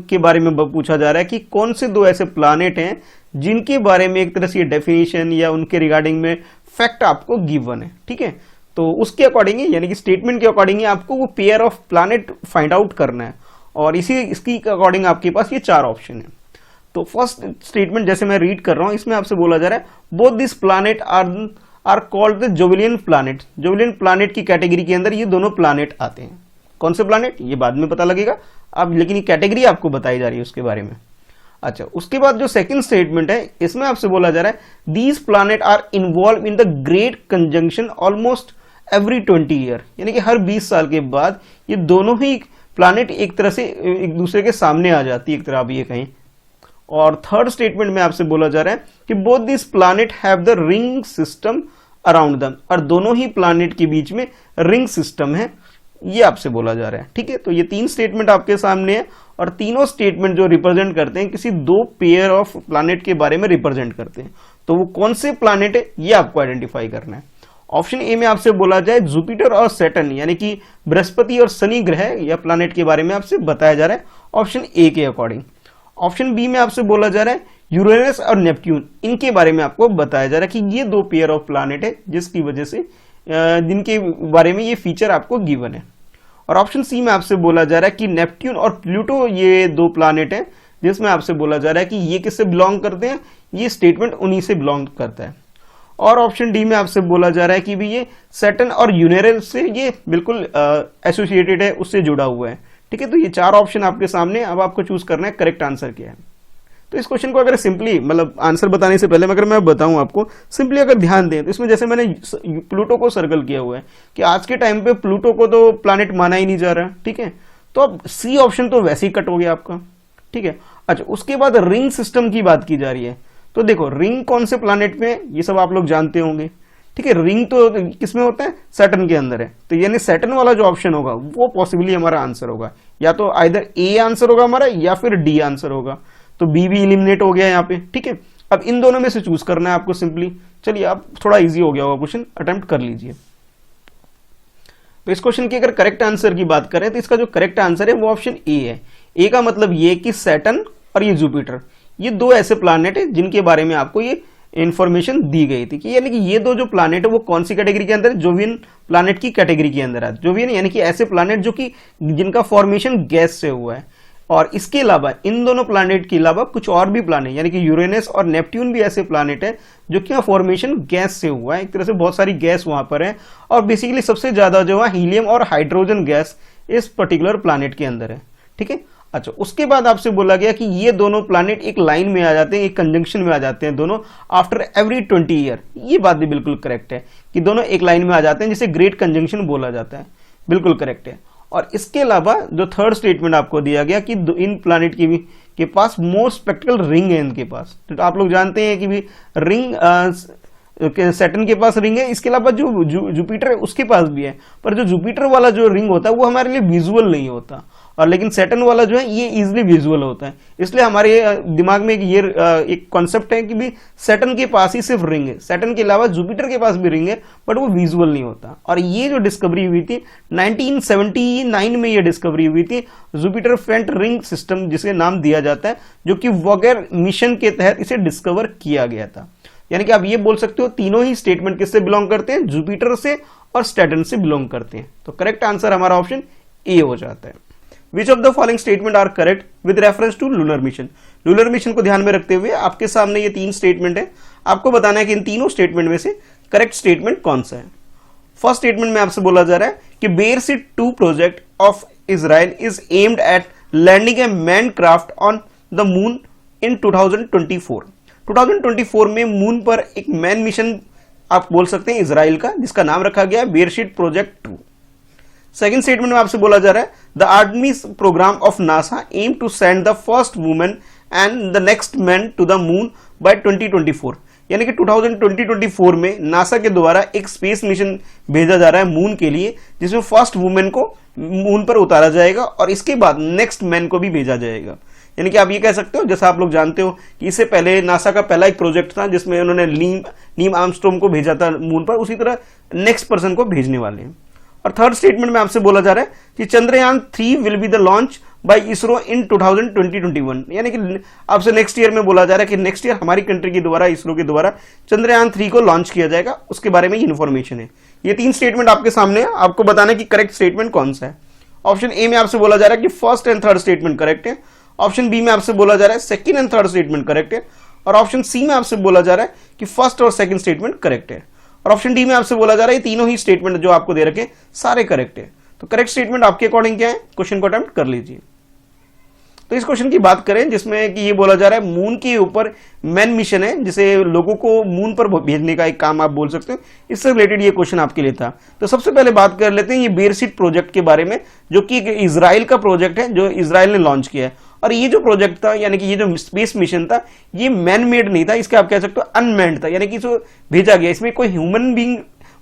के बारे में पूछा जा रहा है कि कौन से दो ऐसे प्लैनेट हैं जिनके बारे में एक तरह से डेफिनेशन या उनके रिगार्डिंग में फैक्ट आपको गिवन है। ठीक है, तो उसके अकॉर्डिंग यानी कि स्टेटमेंट के अकॉर्डिंग आपको वो pair of planet find out करना है, और इसकी अकॉर्डिंग आपके पास ये चार ऑप्शन है। तो फर्स्ट स्टेटमेंट जैसे मैं रीड कर रहा हूं, इसमें आपसे बोला जा रहा है both this planet are called the Jovian planet. Jovian planet की कैटेगरी के अंदर ये दोनों प्लैनेट आते हैं। कौन से प्लैनेट ये बाद में पता लगेगा, अब लेकिन ये कैटेगरी आपको बताई जा रही है उसके बारे में। अच्छा, उसके बाद जो सेकंड स्टेटमेंट है इसमें आपसे बोला जा रहा है these planet are involve in the great conjunction almost every 20 year, यानी कि हर 20 साल के बाद ये दोनों ही प्लैनेट एक तरह से एक दूसरे के सामने आ जाती है, एक तरह आप ये कहें। और थर्ड स्टेटमेंट में आपसे बोला जा रहा है कि both this planet have the ring system around them, और दोनों ही प्लैनेट के बीच में रिंग सिस्टम है, ये आपसे बोला जा रहा है। ठीक है, तो ये तीन स्टेटमेंट आपके सामने है, और तीनों स्टेटमेंट जो रिप्रेजेंट करते हैं किसी दो पेयर ऑफ प्लैनेट के बारे में रिप्रेजेंट करते हैं। तो वो कौन से प्लैनेट है ये आपको आइडेंटिफाई करना है। ऑप्शन ए में आपसे बोला जाए जुपिटर और सैटर्न यानी कि बृहस्पति और शनि ग्रह या प्लैनेट के बारे में आपसे बताया जा रहा है ऑप्शन ए के अकॉर्डिंग। ऑप्शन बी में आपसे बोला जा रहा है यूरेनस और नेपट्यून, इनके बारे में आपको बताया जा रहा है कि ये दो पेयर ऑफ प्लैनेट है जिसकी वजह से जिनके बारे में ये फीचर आपको गिवन है। और ऑप्शन सी में आपसे बोला जा रहा है कि नेपट्यून और प्लूटो ये दो प्लैनेट हैं जिसमें आपसे बोला जा रहा है कि ये किससे बिलोंग करते हैं, ये स्टेटमेंट उन्हीं से बिलोंग करता है। और ऑप्शन डी में आपसे बोला जा रहा है कि भी ये सैटर्न और यूरेनस से ये बिल्कुल एसोसिएटेड है, उससे जुड़ा हुआ है। ठीक है, तो ये चार ऑप्शन आपके सामने, अब आपको चूज करना है करेक्ट आंसर क्या है। तो इस क्वेश्चन को अगर सिंपली मतलब आंसर बताने से पहले अगर मैं बताऊं आपको सिंपली अगर ध्यान दें तो इसमें जैसे मैंने प्लूटो को सर्कल किया हुआ है कि आज के टाइम पे प्लूटो को तो प्लैनेट माना ही नहीं जा रहा। ठीक है, तो अब सी ऑप्शन तो वैसे ही कट हो गया आपका। ठीक है, अच्छा उसके बाद रिंग सिस्टम की बात की जा रही है, तो देखो रिंग कौन से प्लैनेट में, ये सब आप लोग जानते होंगे। ठीक है, रिंग तो किसमें होता है, सैटर्न के अंदर है, तो यानी सैटर्न वाला जो ऑप्शन होगा वो पॉसिबली हमारा आंसर होगा, या तो आइदर ए आंसर होगा हमारा या फिर डी आंसर होगा। तो बी भी इलिमिनेट हो गया यहाँ पे। ठीक है, अब इन दोनों में से चूज करना है आपको सिंपली। चलिए अब थोड़ा इजी हो गया होगा क्वेश्चन, अटेम्प्ट कर लीजिए। तो इस क्वेश्चन की अगर करेक्ट आंसर की बात करें तो इसका जो करेक्ट आंसर है वो ऑप्शन ए है। ए का मतलब ये कि सैटर्न और ये जुपिटर, ये दो ऐसे प्लैनेट है जिनके बारे में आपको ये इंफॉर्मेशन दी गई थी कि यानी कि ये दो जो प्लैनेट है वो कौन सी कैटेगरी के अंदर है, जोवियन प्लैनेट की कैटेगरी के अंदर है। जोवियन यानी कि ऐसे प्लैनेट जो कि जिनका फॉर्मेशन गैस से हुआ है। और इसके अलावा इन दोनों प्लैनेट के अलावा कुछ और भी प्लैनेट यानी कि यूरेनस और नेपट्यून भी ऐसे प्लैनेट है जो कि फॉर्मेशन गैस से हुआ है। एक तरह से बहुत सारी गैस वहां पर है और बेसिकली सबसे ज्यादा जो है हीलियम और हाइड्रोजन गैस इस पर्टिकुलर प्लैनेट के अंदर है। ठीक है, अच्छा उसके बाद आपसे बोला गया कि ये दोनों प्लैनेट एक लाइन में आ जाते हैं, एक कंजंक्शन में आ जाते हैं दोनों आफ्टर एवरी 20 ईयर। ये बात भी बिल्कुल करेक्ट है कि दोनों एक लाइन में आ जाते हैं, जिसे ग्रेट कंजंक्शन बोला जाता है। बिल्कुल करेक्ट है। और इसके अलावा जो थर्ड स्टेटमेंट आपको दिया गया कि इन प्लैनेट के पास मोर स्पेक्ट्रल रिंग है इनके पास। तो आप लोग जानते हैं कि भी रिंग सैटर्न के पास रिंग है, इसके अलावा जो जुपिटर है उसके पास भी है, पर जो जुपिटर वाला जो रिंग होता है वो हमारे लिए विजुअल नहीं होता, और लेकिन सैटर्न वाला जो है ये इजिली विजुअल होता है। इसलिए हमारे दिमाग में ये एक कॉन्सेप्ट है कि भी सैटर्न के पास ही सिर्फ रिंग है, सैटर्न के अलावा जुपिटर के पास भी रिंग है बट वो विजुअल नहीं होता। और ये जो डिस्कवरी हुई थी 1979 में ये डिस्कवरी हुई थी, जुपिटर फेंट रिंग सिस्टम जिसे नाम दिया जाता है, जो कि वॉगर मिशन के तहत इसे डिस्कवर किया गया था। यानी कि आप ये बोल सकते हो तीनों ही स्टेटमेंट किससे बिलोंग करते हैं, जुपिटर से और सैटर्न से बिलोंग करते हैं। तो करेक्ट आंसर हमारा ऑप्शन ए हो जाता है। Which of the following statement are correct with reference to lunar mission. Lunar mission को ध्यान में रखते हुए आपके सामने ये तीन स्टेटमेंट है, आपको बताना है कि इन तीनों स्टेटमेंट में से करेक्ट स्टेटमेंट कौन सा है। फर्स्ट स्टेटमेंट में आपसे बोला जा रहा है कि Beresheet 2 project of Israel is aimed at landing a man craft on the moon in 2024। 2024 में मून पर एक मैन मिशन आप बोल सकते हैं इजराइल का, जिसका नाम रखा गया है बेरशीट प्रोजेक्ट 2। सेकेंड स्टेटमेंट में आपसे बोला जा रहा है the Artemis program of NASA aim to send the first women and the next man to the moon by 2024। यानी कि 2024 में नासा के द्वारा एक स्पेस मिशन भेजा जा रहा है मून के लिए, जिसमें फर्स्ट वुमेन को मून पर उतारा जाएगा और इसके बाद नेक्स्ट मैन को भी भेजा जाएगा। यानी कि आप ये कह सकते हो, जैसा आप लोग जानते हो कि इससे पहले नासा का पहला एक प्रोजेक्ट था जिसमें उन्होंने नीम आर्मस्ट्रॉन्ग को भेजा था मून पर, उसी तरह नेक्स्ट पर्सन को भेजने वाले हैं। और थर्ड स्टेटमेंट में आपसे बोला जा रहा है कि Chandrayaan 3 will be the launch by ISRO in 2021। यानी कि आपसे नेक्स्ट ईयर में बोला जा रहा है कि नेक्स्ट ईयर हमारी कंट्री के द्वारा, इसरो के द्वारा चंद्रयान 3 को लॉन्च किया जाएगा, उसके बारे में इन्फॉर्मेशन है। ये तीन स्टेटमेंट आपके सामने है, आपको बताना है कि करेक्ट स्टेटमेंट कौन सा है। ऑप्शन ए में आपसे बोला जा रहा है कि first and third statement correct है, ऑप्शन बी में आपसे बोला जा रहा है second and third statement correct है, और ऑप्शन सी में आपसे बोला जा रहा है कि फर्स्ट और सेकंड स्टेटमेंट करेक्ट है, और ऑप्शन डी में आपसे बोला जा रहा है तीनों ही स्टेटमेंट जो आपको दे रखे सारे करेक्ट है। तो करेक्ट स्टेटमेंट आपके अकॉर्डिंग क्या है, क्वेश्चन को अटेम्प्ट कर लीजिए। तो इस क्वेश्चन की बात करें जिसमें कि ये बोला जा रहा है मून के ऊपर मैन मिशन है, जिसे लोगों को मून पर भेजने का एक काम आप बोल सकते हो, इससे रिलेटेड ये क्वेश्चन आपके लिए था। तो सबसे पहले बात कर लेते हैं ये बेरशीट प्रोजेक्ट के बारे में, जो कि इजराइल का प्रोजेक्ट है जो इजराइल ने लॉन्च किया है। और ये जो प्रोजेक्ट था यानी कि ये जो स्पेस मिशन था ये मैन मेड नहीं था, इसके आप कह सकते हो अनमैन्ड था, यानी कि जो भेजा गया इसमें कोई ह्यूमन बीइंग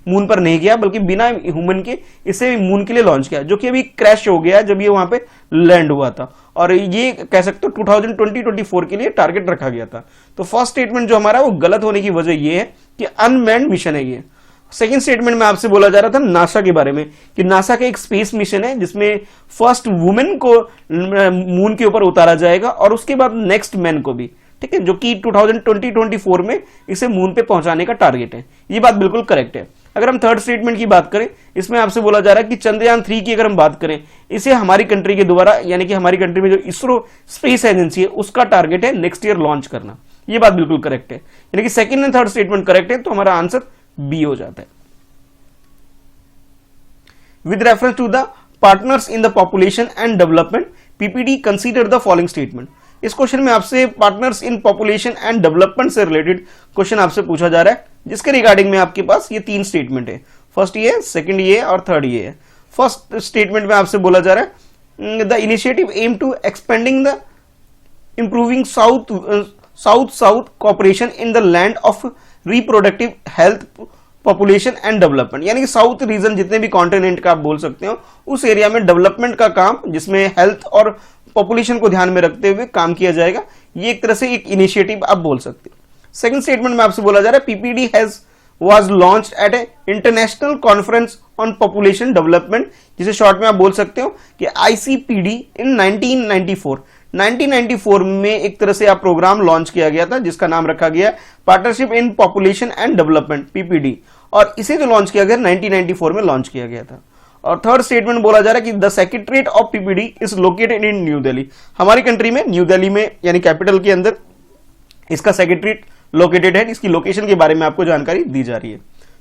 मून पर नहीं गया, बल्कि बिना ह्यूमन के इसे मून के लिए लॉन्च किया, जो कि अभी क्रैश हो गया जब ये वहां पे लैंड हुआ था। और ये कह सकते हो 2024 के लिए टारगेट रखा गया था। तो फर्स्ट स्टेटमेंट जो हमारा वो गलत होने की वजह ये है कि अनमैन्ड मिशन है ये। सेकेंड स्टेटमेंट में आपसे बोला जा रहा था नासा के बारे में कि नासा का एक स्पेस मिशन है जिसमें फर्स्ट वुमेन को मून के ऊपर उतारा जाएगा और उसके बाद नेक्स्ट मैन को भी, ठीक है, जो कि 2024 में इसे मून पे पहुंचाने का टारगेट है। ये बात बिल्कुल करेक्ट है। अगर हम थर्ड स्टेटमेंट की बात करें, इसमें आपसे बोला जा रहा है कि चंद्रयान 3 की अगर हम बात करें, इसे हमारी कंट्री के द्वारा, यानी कि हमारी कंट्री में जो इसरो स्पेस एजेंसी है उसका टारगेट है नेक्स्ट ईयर लॉन्च करना। ये बात बिल्कुल करेक्ट है, यानी कि second and third statement correct है, तो हमारा आंसर बी हो जाता है। With reference to the partners in the population and development PPD consider the following statement. इस क्वेश्चन में आपसे partners in population and development से रिलेटेड क्वेश्चन आपसे पूछा जा रहा है, जिसके रिगार्डिंग में आपके पास ये 3 स्टेटमेंट है। फर्स्ट ये, सेकंड ये और थर्ड ये है। फर्स्ट स्टेटमेंट में आपसे बोला जा रहा है the initiative aim to expending the improving south south cooperation in the land of reproductive health population and development, यानी कि साउथ रीजन जितने भी कॉन्टिनेंट का आप बोल सकते हो उस एरिया में डेवलपमेंट का काम, जिसमें हेल्थ और पॉपुलेशन को ध्यान में रखते हुए काम किया जाएगा। ये एक तरह से एक इनिशिएटिव आप बोल सकते हो। सेकंड स्टेटमेंट में आपसे बोला जा रहा है PPD was launched at a international conference on population development, जिसे शॉर्ट में आप बोल सकते हो कि ICPD in 1994 में एक तरह से आप प्रोग्राम लॉन्च किया गया था जिसका नाम रखा गया partnership in population and development PPD, और इसे जो लॉन्च किया गया 1994 में लॉन्च किया गया था। और थर्ड स्टेटमेंट बोला जा रहा है कि the secretariat of PPD is located in new Delhi. हमारी कंट्री में न्यू दिल्ली में, यानी कैपिटल के अंदर इसका सेक्रेटरीट लोकेटेड है। इसकी लोकेशन के बारे में आपको जानकारी दी जा रही है।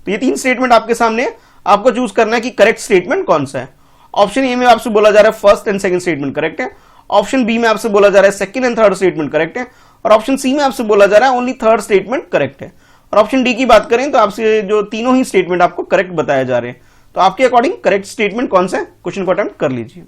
तो ये 3 स्टेटमेंट आपके सामने है, आपको चूज करना है कि करेक्ट स्टेटमेंट कौन सा है। ऑप्शन ए में आपसे बोला जा रहा है first and second statement correct है, ऑप्शन बी में आपसे बोला जा रहा है second and third statement correct है, और ऑप्शन सी में आपसे बोला जा रहा है ओनली थर्ड स्टेटमेंट करेक्ट है। और ऑप्शन डी की बात करें तो आपसे जो तीनों ही स्टेटमेंट आपको करेक्ट बताया जा रहे हैं। तो आपके अकॉर्डिंग करेक्ट स्टेटमेंट कौन सा है, क्वेश्चन को अटेम्प्ट कर लीजिए।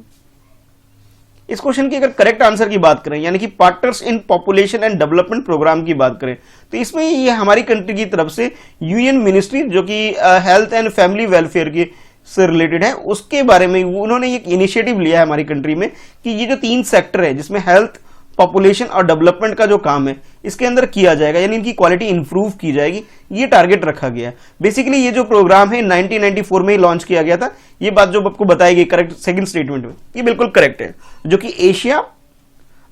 इस क्वेश्चन की अगर करेक्ट आंसर की बात करें, यानी कि partners in population and development program की बात करें, तो इसमें ये हमारी कंट्री की तरफ से यूएन मिनिस्ट्री जो कि हेल्थ एंड फैमिली वेलफेयर की से रिलेटेड है, उसके बारे में उन्होंने एक इनिशिएटिव लिया है हमारी कंट्री में कि ये जो 3 सेक्टर है जिसमें हेल्थ, पॉपुलेशन और डेवलपमेंट का जो काम है इसके अंदर किया जाएगा, यानी इनकी क्वालिटी इंप्रूव की जाएगी, ये टारगेट रखा गया है। बेसिकली ये जो प्रोग्राम है 1994 में ही लॉन्च किया गया था। ये बात जो आपको बताई गई करेक्ट सेकंड स्टेटमेंट में, ये बिल्कुल करेक्ट है, जो कि एशिया,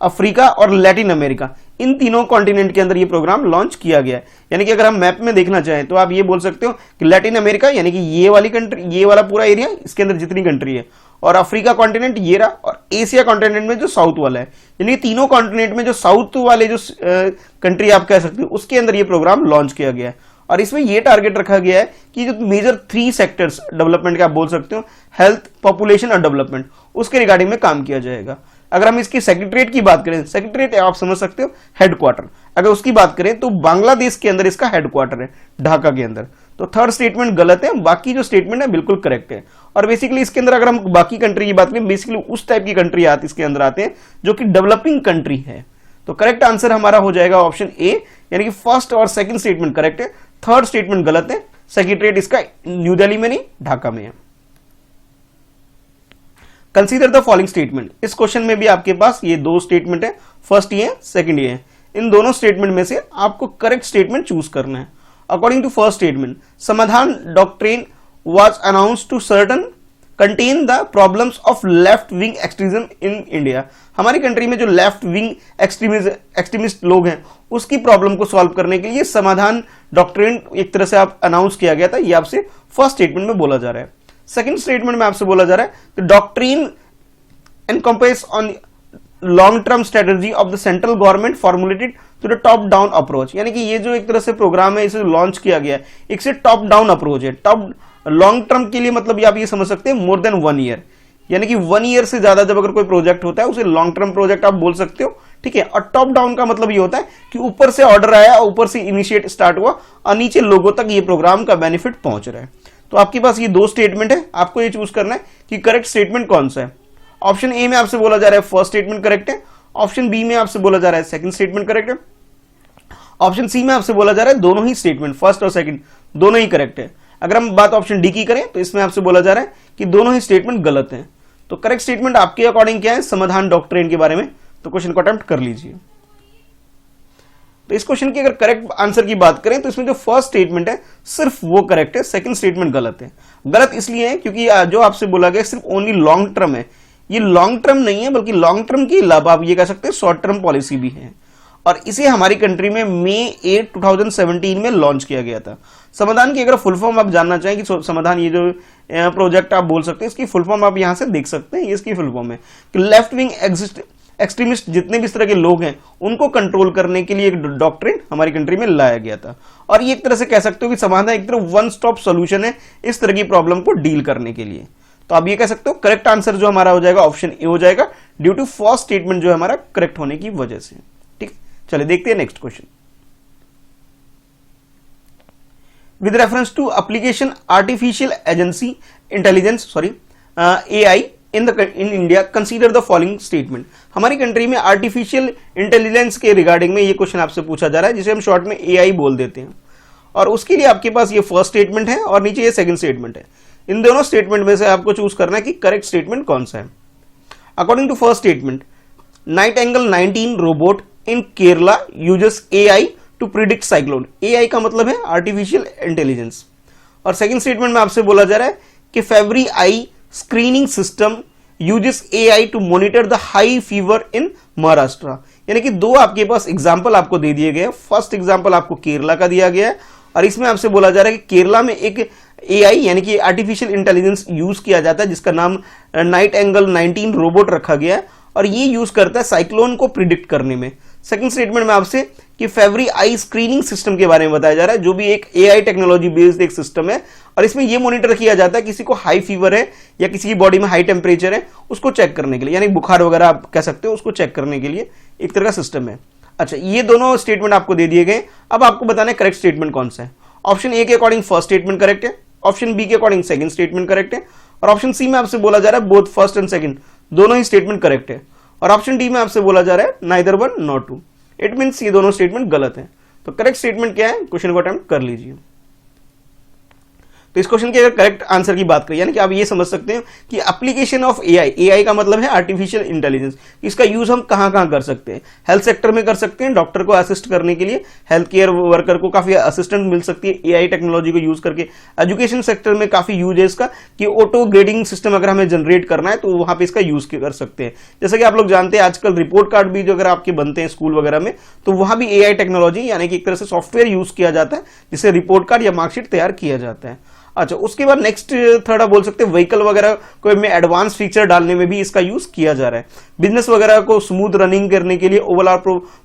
अफ्रीका और लैटिन अमेरिका, इन तीनों कॉन्टिनेंट के अंदर ये प्रोग्राम लॉन्च किया गया है। यानी कि अगर हम मैप में देखना चाहें तो आप ये बोल सकते हो कि लैटिन अमेरिका, यानी कि ये वाली कंट्री, ये वाला पूरा एरिया, इसके अंदर जितनी कंट्री है, और अफ्रीका कॉन्टिनेंट ये रहा, और एशिया कॉन्टिनेंट में जो साउथ वाला है, यानी तीनों कॉन्टिनेंट में जो साउथ वाले जो कंट्री आप कह सकते हो उसके अंदर ये प्रोग्राम लॉन्च किया गया है। और इसमें ये टारगेट रखा गया है कि जो मेजर 3 सेक्टर्स डेवलपमेंट के आप बोल सकते हो, हेल्थ, पॉपुलेशन और डेवलपमेंट, उसके रिगार्डिंग में काम किया जाएगा। अगर हम इसकी सेक्रेटरीट की बात करें, सेक्रेटरीट आप समझ सकते हो हेडक्वार्टर, अगर उसकी बात करें तो बांग्लादेश के अंदर इसका हेडक्वार्टर है, ढाका के अंदर। तो थर्ड स्टेटमेंट गलत है, बाकी जो स्टेटमेंट है बिल्कुल करेक्ट है। और बेसिकली इसके अंदर अगर हम बाकी कंट्री की बात करें, बेसिकली उस टाइप की कंट्री आती इसके अंदर आते हैं जो कि डेवलपिंग कंट्री है। तो करेक्ट आंसर हमारा हो जाएगा ऑप्शन ए, यानी कि फर्स्ट और सेकंड स्टेटमेंट करेक्ट है, थर्ड स्टेटमेंट गलत है। सेक्रेटरीट इसका न्यू दिल्ली में नहीं, ढाका में है। Consider the following statement. इस क्वेश्चन में भी आपके पास ये 2 स्टेटमेंट है, फर्स्ट ये है, सेकंड ये है। इन दोनों स्टेटमेंट में से आपको करेक्ट स्टेटमेंट चूज करना है। According to first statement, Samadhan doctrine was announced to certain contain the problems of left wing extremism in India. हमारी कंट्री में जो लेफ्ट विंग एक्सट्रीमिस्ट लोग हैं उसकी प्रॉब्लम को सॉल्व करने के लिए समाधान डॉक्ट्रिन एक तरह से आप अनाउंस किया गया था, ये आपसे फर्स्ट स्टेटमेंट में बोला जा रहा है। सेकंड स्टेटमेंट में आपसे बोला जा रहा है the doctrine encompass on long term strategy of the central government formulated to the top down approach, यानी कि ये जो एक तरह से प्रोग्राम है इसे लॉन्च किया गया है, एक से टॉप डाउन अप्रोच है। टॉप लॉन्ग टर्म के लिए मतलब आप ये समझ सकते हैं मोर देन 1 ईयर, यानी कि 1 ईयर से ज्यादा जब अगर कोई प्रोजेक्ट होता है उसे लॉन्ग टर्म प्रोजेक्ट आप बोल सकते हो, ठीक है। और टॉप डाउन का मतलब ये होता है कि ऊपर से ऑर्डर आया, ऊपर से इनिशिएट स्टार्ट हुआ और नीचे लोगों तक ये प्रोग्राम का बेनिफिट पहुंच रहा है। तो आपके पास ये 2 स्टेटमेंट है, आपको ये चूज करना है कि करेक्ट स्टेटमेंट कौन सा है। ऑप्शन ए में आपसे बोला जा रहा है फर्स्ट स्टेटमेंट करेक्ट है, ऑप्शन बी में आपसे बोला जा रहा है सेकंड स्टेटमेंट करेक्ट है, ऑप्शन सी में आपसे बोला जा रहा है दोनों ही स्टेटमेंट फर्स्ट और सेकंड दोनों ही करेक्ट है। अगर हम बात ऑप्शन डी की करें तो इसमें आपसे बोला जा रहा है कि दोनों ही स्टेटमेंट गलत हैं। तो करेक्ट स्टेटमेंट आपके अकॉर्डिंग क्या है समाधान डॉक्ट्रिन के बारे में, तो क्वेश्चन को अटेम्प्ट कर लीजिए। तो इस क्वेश्चन की अगर करेक्ट आंसर की बात करें तो इसमें जो फर्स्ट स्टेटमेंट है सिर्फ वो करेक्ट है, सेकंड स्टेटमेंट गलत है। गलत इसलिए है क्योंकि जो आपसे बोला गया सिर्फ ओनली लॉन्ग टर्म है, ये लॉन्ग टर्म नहीं है, बल्कि लॉन्ग टर्म के अलावा आप ये कह सकते हैं शॉर्ट टर्म पॉलिसी भी है, और इसे हमारी कंट्री में मई 8 2017 में लॉन्च किया गया था। समाधान की अगर फुल फॉर्म आप जानना चाहें कि समाधान ये जो प्रोजेक्ट आप बोल सकते हैं, इसकी फुल फॉर्म आप यहां से देख सकते हैं। ये इसकी फुल फॉर्म है कि लेफ्ट विंग एक्सट्रीमिस्ट जितने भी इस तरह के लोग हैं उनको कंट्रोल करने के लिए एक डॉक्ट्रिन हमारी कंट्री में लाया गया था, और ये एक तरह से कह सकते हो कि समाधान एक तरह वन स्टॉप सॉल्यूशन है इस तरह की प्रॉब्लम को डील करने के लिए। तो आप ये कह सकते हो करेक्ट आंसर जो हमारा हो जाएगा ऑप्शन ए हो जाएगा, ड्यू टू फर्स्ट स्टेटमेंट जो हमारा करेक्ट होने की वजह से। ठीक, चलिए देखते हैं next question. With reference to application artificial intelligence AI in India, consider the following statement। हमारी कंट्री में आर्टिफिशियल इंटेलिजेंस के रिगार्डिंग में ये क्वेश्चन आपसे पूछा जा रहा है, जिसे हम शॉर्ट में AI बोल देते हैं, और उसके लिए आपके पास ये फर्स्ट स्टेटमेंट है और नीचे ये सेकंड स्टेटमेंट है। इन दोनों स्टेटमेंट में से आपको चूज करना है कि करेक्ट स्टेटमेंट कौन सा है। According to first statement, Nightingale 19 robot in Kerala uses AI to predict cyclone. AI का मतलब है आर्टिफिशियल इंटेलिजेंस। और सेकंड स्टेटमेंट में आपसे बोला जा रहा है कि फेवरी eye screening system uses AI to monitor the high fever in Maharashtra. यानी कि दो आपके पास एग्जाम्पल आपको दे दिए गए। फर्स्ट एग्जाम्पल आपको केरला का दिया गया है, और इसमें आपसे बोला जा रहा है कि केरला में एक AI यानी कि आर्टिफिशियल इंटेलिजेंस यूज किया जाता है, जिसका नाम नाइट एंगल 19 रोबोट रखा गया है, और ये यूज करता है साइक्लोन को प्रिडिक्ट करने में। सेकंड स्टेटमेंट में आपसे कि फेवरी आई स्क्रीनिंग सिस्टम के बारे में बताया जा रहा है, जो भी एक AI टेक्नोलॉजी बेस्ड एक सिस्टम है, और इसमें यह मॉनिटर किया जाता है किसी को हाई फीवर है या किसी की बॉडी में हाई टेम्परेचर है उसको चेक करने के लिए, यानी बुखार वगैरह आप कह सकते हो, उसको चेक करने के लिए एक तरह का सिस्टम है। अच्छा, ये दोनों स्टेटमेंट आपको दे दिए गए। अब आपको बताना है करेक्ट स्टेटमेंट कौन सा है। ऑप्शन ए के अकॉर्डिंग फर्स्ट स्टेटमेंट करेक्ट है, ऑप्शन बी के अकॉर्डिंग सेकंड स्टेटमेंट करेक्ट है, और ऑप्शन सी में आपसे बोला जा रहा है बोथ फर्स्ट एंड सेकंड दोनों ही स्टेटमेंट करेक्ट है, और ऑप्शन डी में आपसे बोला जा रहा है neither one nor two. It means ये दोनों स्टेटमेंट गलत है। तो करेक्ट स्टेटमेंट क्या है, क्वेश्चन को अटेम्प्ट कर लीजिए। तो इस क्वेश्चन के अगर करेक्ट आंसर की बात करें, यानी कि आप ये समझ सकते हैं कि एप्लीकेशन ऑफ AI का मतलब है आर्टिफिशियल इंटेलिजेंस, इसका यूज हम कहां कहां कर सकते हैं। हेल्थ सेक्टर में कर सकते हैं, डॉक्टर को असिस्ट करने के लिए, हेल्थ केयर वर्कर को काफी असिस्टेंट मिल सकती है AI टेक्नोलॉजी को यूज करके। एजुकेशन सेक्टर में काफी यूज है इसका, कि ऑटो ग्रेडिंग सिस्टम अगर हमें जनरेट करना है तो वहां पे इसका यूज कर सकते हैं। जैसे कि आप लोग जानते हैं आजकल रिपोर्ट कार्ड भी जो अगर आपके बनते हैं स्कूल वगैरह में, तो वहां भी AI टेक्नोलॉजी यानी कि एक तरह से सॉफ्टवेयर यूज किया जाता है, जिससे रिपोर्ट कार्ड या मार्कशीट तैयार किया जाता है। अच्छा, उसके बाद नेक्स्ट थर्ड आप बोल सकते हैं व्हीकल वगैरह को में एडवांस फीचर डालने में भी इसका यूज किया जा रहा है। बिजनेस वगैरह को स्मूथ रनिंग करने के लिए, ओवरऑल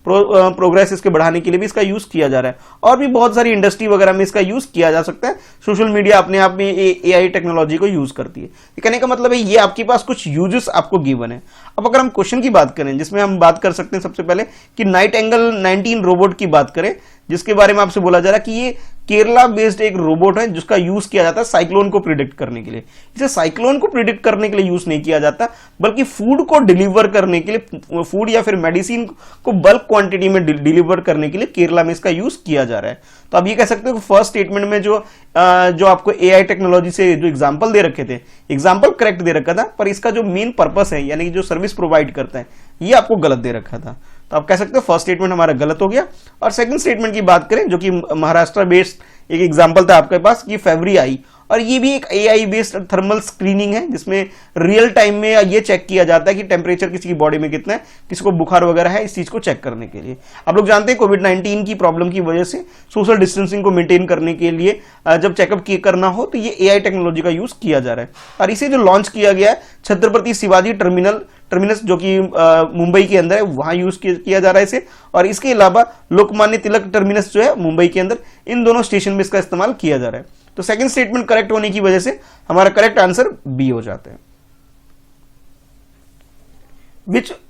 प्रोग्रेस इसके बढ़ाने के लिए भी इसका यूज किया जा रहा है, और भी बहुत सारी इंडस्ट्री वगैरह में इसका यूज किया जा सकता है। सोशल मीडिया अपने आप में AI टेक्नोलॉजी को यूज करती है। कहने का मतलब है ये आपके पास कुछ यूजेस आपको गिवन है। अब अगर हम क्वेश्चन की बात करें, जिसमें हम बात कर सकते हैं सबसे पहले कि नाइट एंगल 19 रोबोट की बात करें, जिसके बारे में आपसे बोला जा रहा है कि ये केरला बेस्ड एक रोबोट है जिसका यूज किया जाता है साइक्लोन को प्रिडिक्ट करने के लिए। इसे साइक्लोन को प्रिडिक्ट करने के लिए यूज नहीं किया जाता, बल्कि फूड को डिलीवर करने के लिए, फूड या फिर मेडिसिन को बल्क क्वांटिटी में डिलीवर करने के लिए केरला में इसका यूज किया जा रहा है। तो आप ये कह सकते हो कि फर्स्ट स्टेटमेंट में जो आपको AI टेक्नोलॉजी से जो एग्जाम्पल दे रखे थे, एग्जाम्पल करेक्ट दे रखा था, पर इसका जो मेन पर्पस है यानी कि जो सर्विस प्रोवाइड करता है, ये आपको गलत दे रखा था। तो आप कह सकते हो फर्स्ट स्टेटमेंट हमारा गलत हो गया। और सेकंड स्टेटमेंट की बात करें, जो कि महाराष्ट्र बेस्ड एक एग्जांपल था आपके पास कि फेवरी आई, और ये भी एक AI बेस्ड थर्मल स्क्रीनिंग है, जिसमें रियल टाइम में ये चेक किया जाता है कि टेम्परेचर किसी की बॉडी में कितना है, किसी को बुखार वगैरह है, इस चीज को चेक करने के लिए। आप लोग जानते हैं कोविड-19 की प्रॉब्लम की वजह से सोशल डिस्टेंसिंग को मेंटेन करने के लिए जब चेकअप करना हो तो ये AI टेक्नोलॉजी का यूज किया जा रहा है। और इसे जो लॉन्च किया गया है छत्रपति शिवाजी टर्मिनस जो कि मुंबई के अंदर है, वहां यूज किया जा रहा है इसे। और इसके अलावा लोकमान्य तिलक टर्मिनस जो है मुंबई के अंदर, इन दोनों स्टेशन में इसका इस्तेमाल किया जा रहा है। तो सेकंड स्टेटमेंट करेक्ट होने की वजह से हमारा करेक्ट आंसर बी हो जाता है।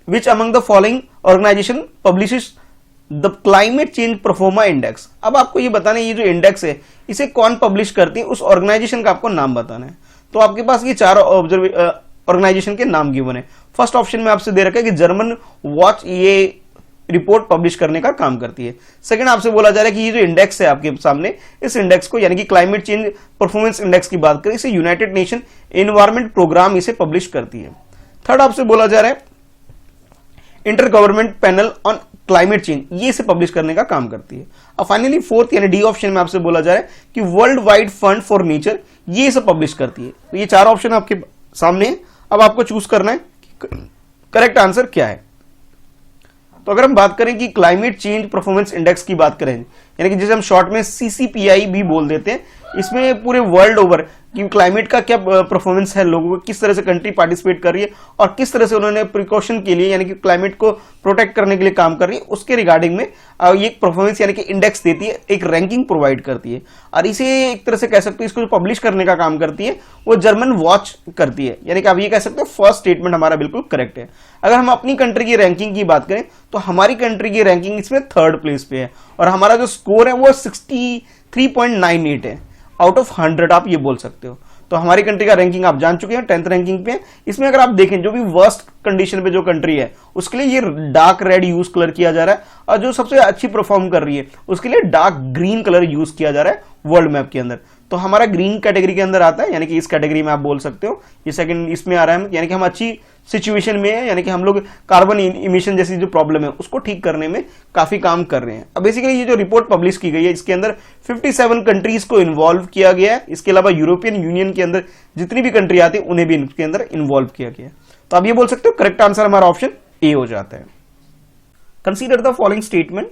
Which among the following organization publishes the climate change performance index. अब आपको ये बताना है ये जो इंडेक्स है इसे कौन पब्लिश करती है, उस ऑर्गेनाइजेशन का आपको नाम बताना है। तो आपके पास ये चार ऑर्गेनाइजेशन के नाम गिवन है। फर्स्ट ऑप्शन में आपसे दे रखा है कि जर्मन वॉच ये रिपोर्ट पब्लिश करने का काम करती है। सेकंड आपसे बोला जा रहा है कि ये जो इंडेक्स है आपके सामने, इस इंडेक्स को यानी कि क्लाइमेट चेंज परफॉर्मेंस इंडेक्स की बात करें, इसे यूनाइटेड नेशन एनवायरमेंट प्रोग्राम इसे पब्लिश करती है। थर्ड आपसे बोला जा रहा है inter government panel on climate change, ये इसे पब्लिश करने का काम करती है। अब फाइनली फोर्थ यानी डी ऑप्शन में आपसे बोला जा रहा है कि world wide fund for nature, ये इसे पब्लिश करती है। तो ये चार ऑप्शन आपके सामने है, अब आपको चूज करना है करेक्ट आंसर क्या है। तो अगर हम बात करें कि क्लाइमेट चेंज परफॉर्मेंस इंडेक्स की बात करें, यानी कि जिसे हम शॉर्ट में CCPI भी बोल देते हैं, इसमें पूरे वर्ल्ड ओवर कि क्लाइमेट का क्या परफॉर्मेंस है, लोगों को किस तरह से कंट्री पार्टिसिपेट कर रही है और किस तरह से उन्होंने प्रिकॉशन के लिए यानी कि क्लाइमेट को प्रोटेक्ट करने के लिए काम कर रही है, उसके रिगार्डिंग में ये एक परफॉर्मेंस यानी कि इंडेक्स देती है, एक रैंकिंग प्रोवाइड करती है। और इसे एक तरह से कह सकते हैं, इसको जो पब्लिश करने का काम करती है वो जर्मन वॉच करती है, यानी कि आप ये कह सकते हो फर्स्ट स्टेटमेंट हमारा बिल्कुल करेक्ट है। अगर हम अपनी कंट्री की रैंकिंग की बात करें तो हमारी कंट्री की रैंकिंग इसमें थर्ड प्लेस पे है और हमारा जो स्कोर है वो 63.98 है आउट ऑफ 100 आप ये बोल सकते हो। तो हमारी कंट्री का रैंकिंग आप जान चुके हैं, 10th रैंकिंग पे। इसमें अगर आप देखें जो भी वर्स्ट कंडीशन पे जो कंट्री है उसके लिए ये डार्क रेड यूज कलर किया जा रहा है और जो सबसे अच्छी परफॉर्म कर रही है उसके लिए डार्क ग्रीन कलर यूज किया जा रहा है वर्ल्ड मैप के अंदर। तो हमारा ग्रीन कैटेगरी के अंदर आता है, यानी कि इस कैटेगरी में आप बोल सकते हो। ये सेकंड इसमें आ रहा है, यानी कि हम अच्छी सिचुएशन में है, यानी कि हम लोग कार्बन इमिशन जैसी जो प्रॉब्लम है उसको ठीक करने में काफी काम कर रहे हैं। अब बेसिकली ये जो रिपोर्ट पब्लिश की गई है इसके अंदर 57 कंट्रीज को इन्वॉल्व किया गया है। इसके अलावा यूरोपियन यूनियन के अंदर जितनी भी कंट्री आती है उन्हें भी इनके अंदर इन्वॉल्व किया गया है। तो आप ये बोल सकते हो करेक्ट आंसर हमारा ऑप्शन ए हो जाता है। Consider the following statement.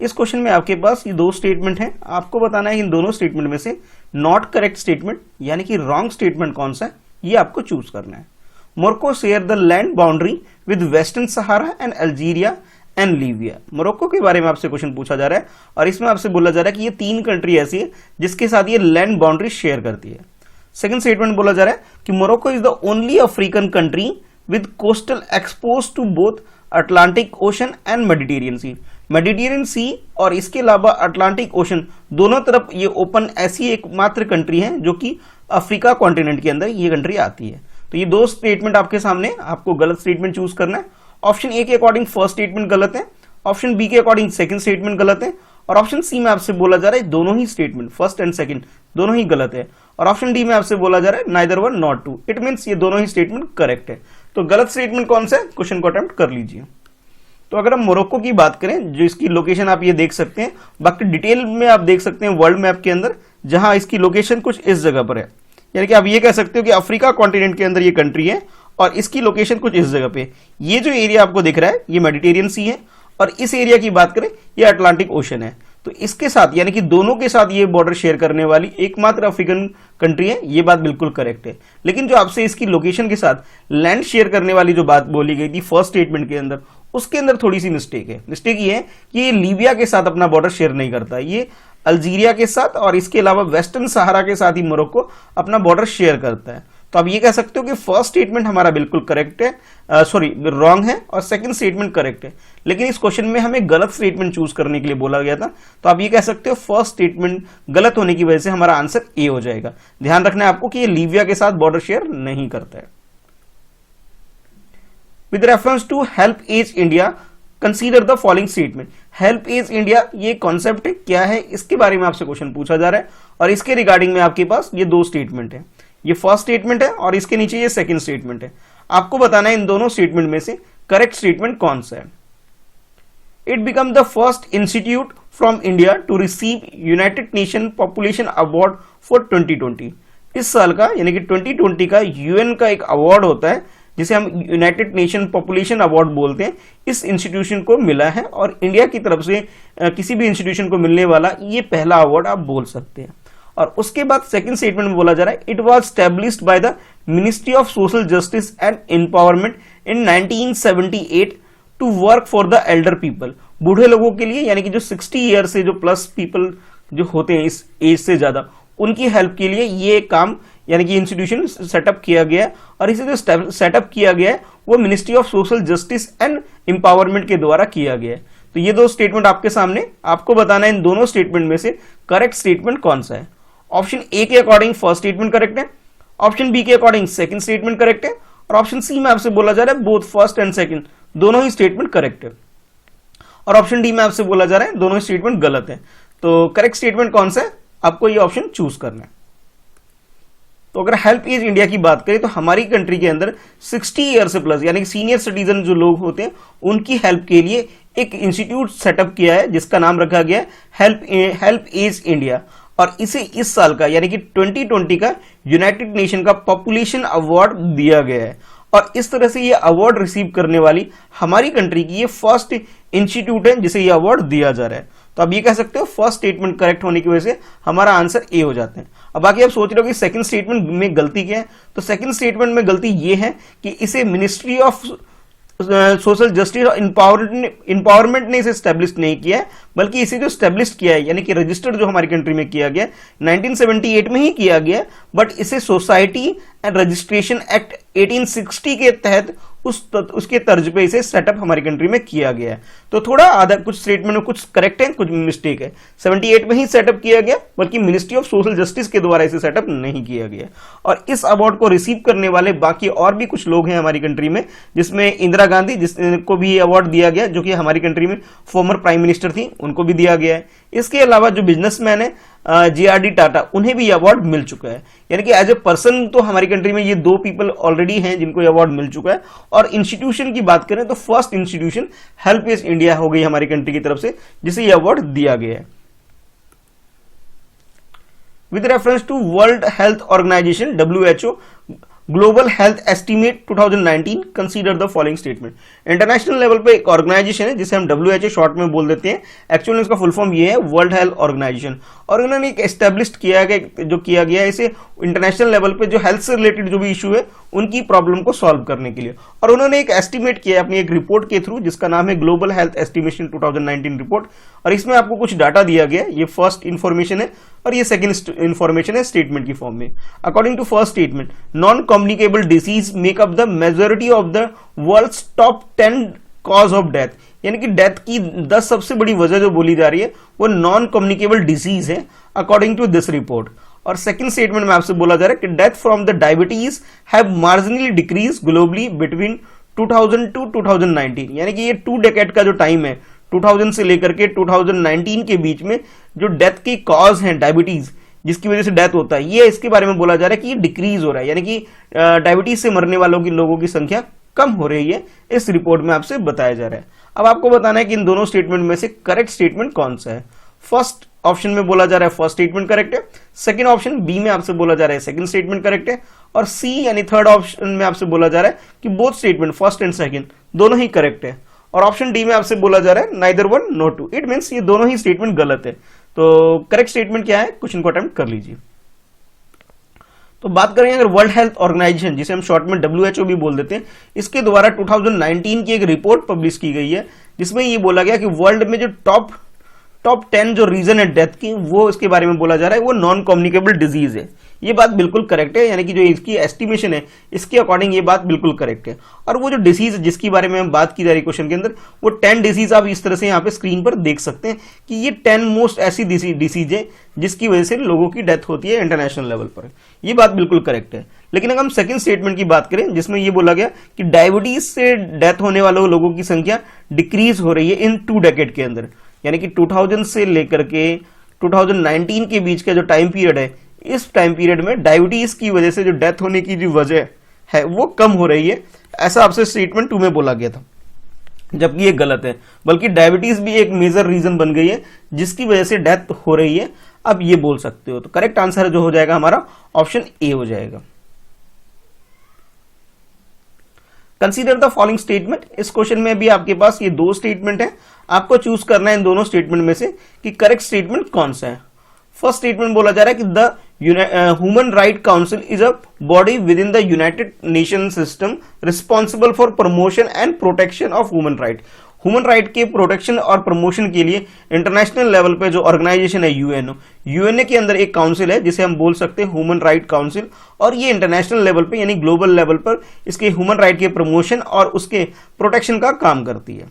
इस क्वेश्चन में आपके पास ये दो स्टेटमेंट हैं, आपको बताना है इन दोनों स्टेटमेंट में से नॉट करेक्ट स्टेटमेंट यानी कि रॉन्ग स्टेटमेंट कौन सा है, ये आपको चूज करना है। Morocco share the land boundary with western Sahara and Algeria and Libya. Morocco के बारे में आपसे क्वेश्चन पूछा जा रहा है और इसमें आपसे बोला जा रहा है कि ये तीन कंट्री ऐसी है जिसके साथ ये लैंड बाउंड्री शेयर करती है। सेकंड स्टेटमेंट बोला जा रहा है कि Morocco is the only African country with coastal expose to both Atlantic ocean and Mediterranean sea. Mediterranean sea और इसके अलावा अटलांटिक ओशन दोनों तरफ ये ओपन ऐसी एकमात्र कंट्री है जो कि अफ्रीका कॉन्टिनेंट के अंदर ये कंट्री आती है। तो ये दो स्टेटमेंट आपके सामने, आपको गलत स्टेटमेंट चूज करना है। ऑप्शन ए के अकॉर्डिंग फर्स्ट स्टेटमेंट गलत है, ऑप्शन बी के अकॉर्डिंग सेकंड स्टेटमेंट गलत है और ऑप्शन सी में आपसे बोला जा रहा है दोनों ही स्टेटमेंट फर्स्ट एंड सेकंड दोनों ही गलत है और ऑप्शन डी में आपसे बोला जा रहा है neither one not two. It means ये दोनों ही स्टेटमेंट करेक्ट है। तो गलत स्टेटमेंट कौन सा है, क्वेश्चन को अटेम्प्ट कर लीजिए। तो अगर हम मोरक्को की बात करें, जो इसकी लोकेशन आप ये देख सकते हैं, बाकी डिटेल में आप देख सकते हैं वर्ल्ड मैप के अंदर, जहां इसकी लोकेशन कुछ इस जगह पर है, यानी कि आप ये कह सकते हो कि अफ्रीका कॉन्टिनेंट के अंदर ये कंट्री है और इसकी लोकेशन कुछ इस जगह पे। ये जो एरिया आपको दिख रहा है ये मेडिटेरियन सी है और इस एरिया की बात करें ये अटलांटिक ओशन है। तो इसके साथ यानी कि दोनों के साथ ये बॉर्डर शेयर करने वाली एकमात्र अफ्रीकन कंट्री है, ये बात बिल्कुल करेक्ट है। लेकिन जो आपसे इसकी लोकेशन के साथ लैंड शेयर करने वाली जो बात बोली गई थी फर्स्ट स्टेटमेंट के अंदर, उसके अंदर थोड़ी सी मिस्टेक है। मिस्टेक ये है कि ये लीबिया के साथ अपना बॉर्डर शेयर नहीं करता, ये अल्जीरिया के साथ और इसके अलावा वेस्टर्न सहारा के साथ ही मोरक्को अपना बॉर्डर शेयर करता है। तो आप ये कह सकते हो कि फर्स्ट स्टेटमेंट हमारा बिल्कुल करेक्ट है, रॉन्ग है और सेकंड स्टेटमेंट करेक्ट है। लेकिन इस क्वेश्चन में हमें गलत स्टेटमेंट चूज करने के लिए बोला गया था, तो आप ये कह सकते हो फर्स्ट स्टेटमेंट गलत होने की वजह से हमारा आंसर ए हो जाएगा। ध्यान रखना है आपको कि ये लीबिया के साथ बॉर्डर शेयर नहीं करता है। With reference to HelpAge India consider the following statement. HelpAge India ये कॉन्सेप्ट क्या है, इसके बारे में आपसे क्वेश्चन पूछा जा रहा है और इसके रिगार्डिंग में आपके पास ये दो स्टेटमेंट है, ये फर्स्ट स्टेटमेंट है और इसके नीचे ये सेकंड स्टेटमेंट है। आपको बताना है इन दोनों स्टेटमेंट में से करेक्ट स्टेटमेंट कौन सा है। It become the first institute from India to receive United Nation population award for 2020। इस साल का यानी कि 2020 का यूएन का एक अवार्ड होता है जिसे हम यूनाइटेड नेशन पॉपुलेशन अवार्ड बोलते हैं, इस इंस्टीट्यूशन को मिला है और इंडिया की तरफ से किसी भी इंस्टीट्यूशन को मिलने वाला ये पहला अवार्ड आप बोल सकते हैं। और उसके बाद सेकंड स्टेटमेंट में बोला जा रहा है it was established by the ministry of social justice and empowerment in 1978 to work for the elder people. बूढ़े लोगों के लिए यानी कि जो 60 ईयर से जो प्लस पीपल जो होते हैं इस एज से ज्यादा, उनकी हेल्प के लिए ये काम यानी कि इंस्टीट्यूशन सेटअप किया गया और इसे जो सेटअप किया गया है वो ministry of social justice and empowerment के द्वारा किया गया है। तो ये दो स्टेटमेंट आपके सामने, आपको बताना है इन दोनों स्टेटमेंट में से करेक्ट स्टेटमेंट कौन सा है। ऑप्शन ए के अकॉर्डिंग फर्स्ट स्टेटमेंट करेक्ट है, ऑप्शन बी के अकॉर्डिंग सेकंड स्टेटमेंट करेक्ट है और ऑप्शन सी में आपसे बोला जा रहा है बोथ फर्स्ट एंड सेकंड दोनों ही स्टेटमेंट करेक्ट है और ऑप्शन डी में आपसे बोला जा रहा है दोनों ही स्टेटमेंट गलत है। तो करेक्ट स्टेटमेंट कौन सा है, आपको ये ऑप्शन चूज करना है। तो अगर हेल्प एज इंडिया की बात करें तो हमारी कंट्री के अंदर 60 ईयर से प्लस यानी कि सीनियर सिटीजन जो लोग होते हैं उनकी हेल्प के लिए एक इंस्टीट्यूट सेटअप किया है जिसका नाम रखा गया है हेल्प एज इंडिया, और इसे इस साल का यानी कि 2020 का यूनाइटेड नेशन का पॉपुलेशन अवार्ड दिया गया है। और इस तरह से ये अवार्ड रिसीव करने वाली हमारी कंट्री की ये फर्स्ट इंस्टीट्यूट है जिसे ये अवार्ड दिया जा रहा है। तो आप ये कह सकते हो फर्स्ट स्टेटमेंट करेक्ट होने की वजह से हमारा आंसर ए हो जाते हैं। अब बाकी आप सोच रहे हो कि सेकंड स्टेटमेंट में गलती क्या है, तो सेकंड स्टेटमेंट में गलती ये है कि इसे मिनिस्ट्री ऑफ सोशल जस्टिस और इंपावरमेंट ने इसे स्टैब्लिश नहीं किया है, बल्कि इसे जो स्टैब्लिश किया है यानी कि रजिस्टर्ड जो हमारी कंट्री में किया गया 1978 में ही किया गया, बट इसे सोसाइटी एंड रजिस्ट्रेशन एक्ट 1860 के तहत उसके तर्ज पे इसे सेटअप हमारी कंट्री में किया गया है। तो थोड़ा आधा कुछ स्टेटमेंट में कुछ करेक्ट है, कुछ मिस्टेक है। 78 में ही सेटअप किया गया, बल्कि मिनिस्ट्री ऑफ सोशल जस्टिस के द्वारा इसे सेटअप नहीं किया गया। और इस अवार्ड को रिसीव करने वाले बाकी और भी कुछ लोग हैं हमारी कंट्री में, जिसमें इंदिरा गांधी जिसको भी अवार्ड दिया गया, जो कि हमारी कंट्री में फॉर्मर प्राइम मिनिस्टर थी, उनको भी दिया गया है। इसके अलावा जो बिजनेसमैन है JRD टाटा, उन्हें भी अवार्ड मिल चुका है। यानी कि एज ए पर्सन तो हमारी कंट्री में ये 2 पीपल ऑलरेडी हैं जिनको ये अवार्ड मिल चुका है। और इंस्टीट्यूशन की बात करें तो first institution HelpAge India हो गई हमारी कंट्री की तरफ से, जिसे ये अवार्ड दिया गया है। With reference to world health organization WHO global health estimate 2019 consider the following statement. International level पे एक ऑर्गेनाइजेशन है जिसे हम WHO शॉर्ट में बोल देते हैं, एक्चुअली इसका फुल फॉर्म ये है वर्ल्ड हेल्थ ऑर्गेनाइजेशन। और उन्होंने एक एस्टेब्लिश किया है इसे इंटरनेशनल लेवल पे जो हेल्थ से रिलेटेड जो भी इशू है उनकी प्रॉब्लम को सॉल्व करने के लिए। और उन्होंने एक एस्टीमेट किया है अपनी एक रिपोर्ट के थ्रू जिसका नाम है ग्लोबल हेल्थ एस्टिमेशन 2019 रिपोर्ट। और इसमें आपको कुछ डाटा दिया गया है, ये फर्स्ट इंफॉर्मेशन है और ये सेकंड इंफॉर्मेशन है स्टेटमेंट की फॉर्म में। According to first statement, non communicable disease make up the majority of the world's top 10 cause of death. यानी कि डेथ की 10 सबसे बड़ी वजह जो बोली जा रही है वो नॉन कम्युनिकेबल डिसीज है अकॉर्डिंग टू दिस रिपोर्ट। और सेकंड स्टेटमेंट में आपसे बोला जा रहा है कि death from the diabetes have marginally decrease globally between 2000 to 2019। यानी कि ये 2 डेकेड का जो टाइम है 2000 से लेकर के 2019 के बीच में जो डेथ की कॉज है डायबिटीज जिसकी वजह से डेथ होता है, ये इसके बारे में बोला जा रहा है कि ये डिक्रीज हो रहा है, यानी कि डायबिटीज से मरने वालों की लोगों की संख्या कम हो रही है, इस रिपोर्ट में आपसे बताया जा रहा है। अब आपको बताना है कि इन दोनों स्टेटमेंट में से करेक्ट स्टेटमेंट कौन सा है। फर्स्ट ऑप्शन में बोला जा रहा है फर्स्ट स्टेटमेंट करेक्ट है, सेकंड ऑप्शन बी में आपसे बोला जा रहा है सेकंड स्टेटमेंट करेक्ट है, और सी यानी थर्ड ऑप्शन में आपसे बोला जा रहा है कि both statement first and second दोनों ही करेक्ट है। और ऑप्शन डी में आपसे बोला जा रहा है neither one no two, it means ये दोनों ही स्टेटमेंट गलत है। तो करेक्ट स्टेटमेंट क्या है, क्वेश्चन को अटेम्प्ट कर लीजिए। तो बात करें अगर वर्ल्ड हेल्थ ऑर्गेनाइजेशन जिसे हम शॉर्ट में WHO भी बोल देते हैं, इसके द्वारा 2019 की एक रिपोर्ट पब्लिश की गई है जिसमें ये बोला गया कि वर्ल्ड में जो टॉप 10 जो रीजन है डेथ की, वो इसके बारे में बोला जा रहा है वो नॉन कम्युनिकेबल डिजीज है। ये बात बिल्कुल करेक्ट है, यानी कि जो इसकी एस्टिमेशन है इसके अकॉर्डिंग ये बात बिल्कुल करेक्ट है। और वो जो डिसीज जिसकी बारे में हम बात की जा रही क्वेश्चन के अंदर, वो 10 डिसीज आप इस तरह से यहाँ पे स्क्रीन पर देख सकते हैं कि ये 10 मोस्ट ऐसी डिसीज है जिसकी वजह से लोगों की डेथ होती है इंटरनेशनल लेवल पर। ये बात बिल्कुल करेक्ट है। लेकिन अगर हम सेकंड स्टेटमेंट की बात करें जिसमें ये बोला गया कि डायबिटीज से डेथ होने वालों लोगों की संख्या डिक्रीज हो रही है इन 2 डेकेड के अंदर, यानी कि 2000 से लेकर के 2019 के बीच का जो टाइम पीरियड है, इस टाइम पीरियड में डायबिटीज की वजह से जो डेथ होने की जो वजह है वो कम हो रही है, ऐसा आपसे स्टेटमेंट 2 में बोला गया था, जबकि ये गलत है। बल्कि डायबिटीज भी एक मेजर रीजन बन गई है जिसकी वजह से डेथ हो रही है, अब ये बोल सकते हो। तो करेक्ट आंसर जो हो जाएगा हमारा ऑप्शन ए हो जाएगा। कंसीडर द फॉलोइंग स्टेटमेंट, इस क्वेश्चन में भी आपके पास ये 2 स्टेटमेंट है, आपको चूज करना है इन दोनों स्टेटमेंट में से कि करेक्ट स्टेटमेंट कौन सा है। फर्स्ट स्टेटमेंट बोला जा रहा है कि the human right council is a body with in the United nation system responsible for promotion and protection of human right. Human right के प्रोटेक्शन और प्रमोशन के लिए इंटरनेशनल लेवल पे जो ऑर्गेनाइजेशन है यूएनओ के अंदर एक काउंसिल है जिसे हम बोल सकते हैं ह्यूमन राइट काउंसिल, और ये इंटरनेशनल लेवल पे यानी ग्लोबल लेवल पर इसके ह्यूमन राइट के प्रमोशन और उसके प्रोटेक्शन का काम करती है।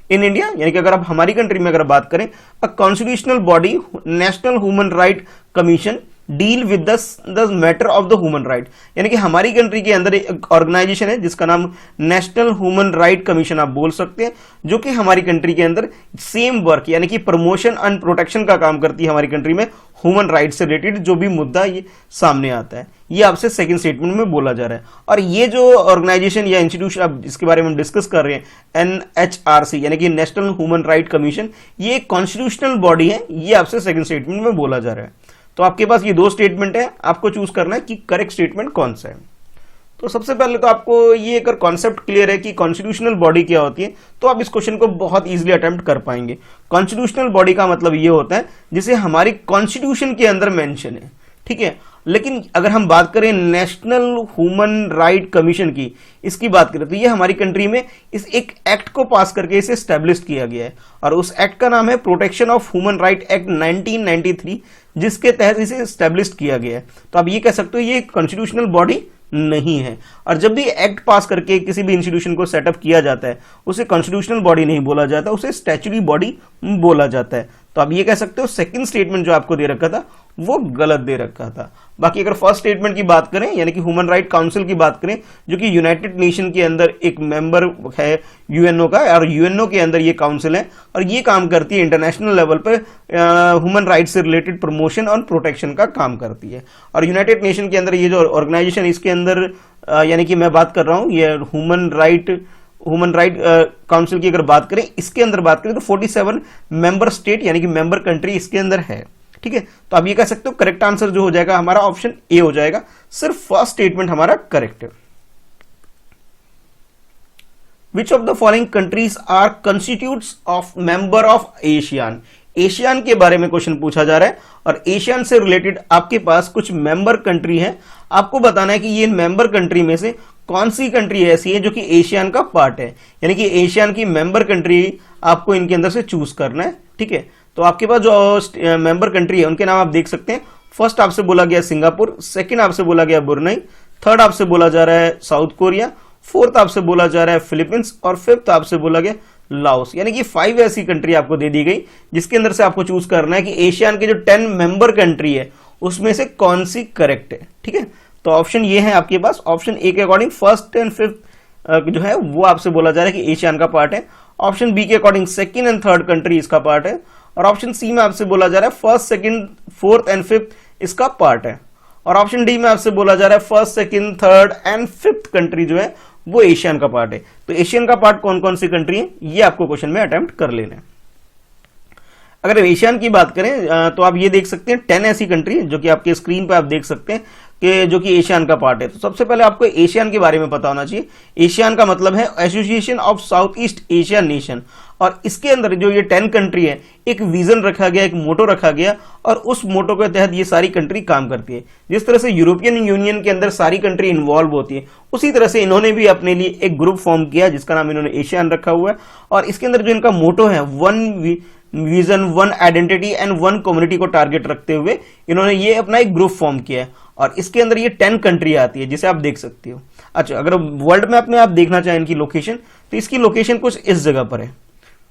इन इंडिया यानी कि अगर आप हमारी कंट्री में अगर बात करें, a constitutional body national human right commission deal with the matter of the human right, यानी कि हमारी कंट्री के अंदर एक ऑर्गेनाइजेशन है जिसका नाम नेशनल ह्यूमन राइट कमीशन आप बोल सकते हैं, जो कि हमारी कंट्री के अंदर सेम वर्क यानी कि प्रमोशन एंड प्रोटेक्शन का काम करती है हमारी कंट्री में ह्यूमन राइट से रिलेटेड जो भी मुद्दा ये सामने आता है, ये आपसे सेकंड स्टेटमेंट में बोला जा रहा है। और ये जो ऑर्गेनाइजेशन या इंस्टीट्यूशन अब जिसके बारे में हम डिस्कस कर रहे हैं, NHRC यानी कि नेशनल ह्यूमन राइट कमीशन, ये एक कॉन्स्टिट्यूशनल बॉडी है, ये आपसे सेकंड स्टेटमेंट में बोला जा रहा है। तो आपके पास ये दो स्टेटमेंट है, आपको चूज करना है कि करेक्ट स्टेटमेंट कौन सा है। तो सबसे पहले तो आपको ये अगर कॉन्सेप्ट क्लियर है कि कॉन्स्टिट्यूशनल बॉडी क्या होती है, तो आप इस क्वेश्चन को बहुत इजीली अटेम्प्ट कर पाएंगे। कॉन्स्टिट्यूशनल बॉडी का मतलब ये होता है जिसे हमारी कॉन्स्टिट्यूशन के अंदर मेंशन है, ठीक है। लेकिन अगर हम बात करें नेशनल ह्यूमन राइट कमीशन की, इसकी बात करें तो ये हमारी कंट्री में इस एक एक्ट को पास करके इसे स्टैब्लिश किया गया है, और उस एक्ट का नाम है protection of human right act 1993, जिसके तहत इसे स्टैब्लिश किया गया है। तो आप ये कह सकते हो ये कॉन्स्टिट्यूशनल बॉडी नहीं है। और जब भी एक्ट पास करके किसी भी इंस्टीट्यूशन को सेटअप किया जाता है, उसे कॉन्स्टिट्यूशनल बॉडी नहीं बोला जाता, उसे स्टैच्यूटरी बॉडी बोला जाता है। तो आप ये कह सकते हो सेकंड स्टेटमेंट जो आपको दे रखा था वो गलत दे रखा था। बाकी अगर फर्स्ट स्टेटमेंट की बात करें, यानी कि ह्यूमन राइट काउंसिल की बात करें, जो कि यूनाइटेड नेशन के अंदर एक मेंबर है यूएनओ का, और यूएनओ के अंदर ये काउंसिल है, और ये काम करती है इंटरनेशनल लेवल पर ह्यूमन राइट से रिलेटेड प्रमोशन और प्रोटेक्शन का काम करती है। और यूनाइटेड नेशन के अंदर ये जो ऑर्गेनाइजेशन, इसके अंदर यानी कि मैं बात कर रहा हूं ये ह्यूमन राइट काउंसिल की अगर बात करें, इसके अंदर बात करें तो 47 मेंबर स्टेट यानी कि मेंबर कंट्री इसके अंदर है, ठीक है। तो आप ये कह सकते हो करेक्ट आंसर जो हो जाएगा हमारा ऑप्शन ए हो जाएगा, सिर्फ फर्स्ट स्टेटमेंट हमारा करेक्ट है। Which of the following countries are constitutes of member of ASEAN? ASEAN के बारे में क्वेश्चन पूछा जा रहा है, और एशियान से रिलेटेड आपके पास कुछ मेंबर कंट्री है। आपको बताना है कि ये मेंबर कंट्री में से कौन सी कंट्री ऐसी है जो कि एशियान का पार्ट है, यानी कि एशियान की मेंबर कंट्री आपको इनके अंदर से चूज करना है, ठीक है। तो आपके पास जो मेंबर कंट्री है उनके नाम आप देख सकते हैं। फर्स्ट आपसे बोला गया सिंगापुर, सेकंड आपसे बोला गया ब्रुनेई, थर्ड आपसे बोला जा रहा है साउथ कोरिया, फोर्थ आपसे बोला जा रहा है फिलीपींस, और फिफ्थ आपसे बोला गया लाओस। यानी कि 5 ऐसी कंट्री आपको दे दी गई जिसके अंदर से आपको चूज करना है कि एशियान के जो 10 मेंबर कंट्री है उसमें से कौन सी करेक्ट है, ठीक है। तो ऑप्शन ये है आपके पास, ऑप्शन ए के अकॉर्डिंग फर्स्ट एंड फिफ्थ जो है वो आपसे बोला जा रहा है कि एशियान का पार्ट है। ऑप्शन बी के according second and third country इसका पार्ट है, और ऑप्शन सी में आपसे बोला जा रहा है first second fourth and fifth इसका पार्ट है, और ऑप्शन डी में आपसे बोला जा रहा है first second third and fifth country जो है वो एशियन का पार्ट है। तो एशियन का पार्ट कौन कौन सी कंट्री है ये आपको क्वेश्चन में अटेम्प्ट कर लेना है। अगर एशियन की बात करें तो आप ये देख सकते हैं 10 ऐसी कंट्री जो कि आपके स्क्रीन पे आप देख सकते हैं कि जो कि एशियन का पार्ट है। तो सबसे पहले आपको एशियन के बारे में पता होना चाहिए। एशियन का मतलब है association of south east Asia nation, और इसके अंदर जो ये 10 कंट्री है एक विजन रखा गया, एक मोटो रखा गया, और उस मोटो के तहत ये सारी कंट्री काम करती है। जिस तरह से यूरोपियन यूनियन के अंदर सारी कंट्री इन्वॉल्व होती है, उसी तरह से इन्होंने भी अपने लिए एक ग्रुप फॉर्म किया जिसका नाम इन्होंने एशियन रखा हुआ है। और इसके अंदर जो इनका मोटो है one vision one identity and one community को टारगेट रखते हुए इन्होंने ये अपना एक ग्रुप फॉर्म किया है, और इसके अंदर ये 10 कंट्री आती है जिसे आप देख सकते हो। अच्छा, अगर वर्ल्ड मैप में आप देखना चाहें इनकी लोकेशन, तो इसकी लोकेशन कुछ इस जगह पर है,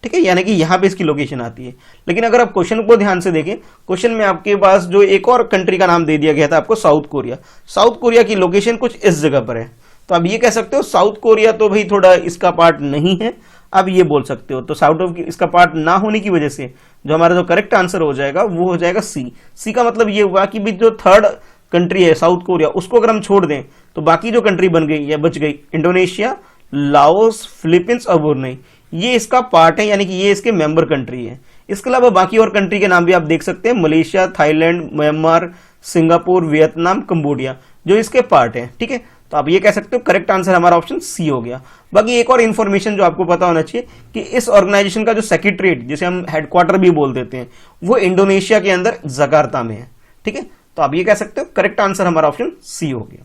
ठीक है, यानी कि यहां पे इसकी लोकेशन आती है। लेकिन अगर आप क्वेश्चन को ध्यान से देखें, क्वेश्चन में आपके पास जो एक और कंट्री का नाम दे दिया गया था आपको, साउथ कोरिया। साउथ कोरिया की लोकेशन कुछ इस जगह पर है। तो आप ये कह सकते हो साउथ कोरिया तो भाई थोड़ा इसका पार्ट नहीं है, आप ये बोल सकते हो। तो साउथ ऑफ इसका पार्ट ना होने की वजह से जो हमारा जो करेक्ट आंसर हो जाएगा वो हो जाएगा सी। सी का मतलब ये हुआ कि जो थर्ड कंट्री है साउथ कोरिया, उसको अगर हम छोड़ दें तो बाकी जो कंट्री बन गई या बच गई, इंडोनेशिया, लाओस, फिलीपींस और ब्रुनेई, ये इसका पार्ट है, यानी कि ये इसके मेंबर कंट्री है। इसके अलावा बाकी और कंट्री के नाम भी आप देख सकते हैं, Malaysia, Thailand, Myanmar, Singapore, Vietnam, Cambodia, जो इसके पार्ट है, ठीक है। तो आप ये कह सकते हो करेक्ट आंसर हमारा ऑप्शन सी हो गया। बाकी एक और इन्फॉर्मेशन जो आपको पता होना चाहिए कि इस ऑर्गेनाइजेशन का जो सेक्रेटरीट, जिसे हम हेडक्वार्टर भी बोल देते हैं, वो इंडोनेशिया के अंदर जकार्ता में है, ठीक है। तो आप ये कह सकते हो करेक्ट आंसर हमारा ऑप्शन सी हो गया।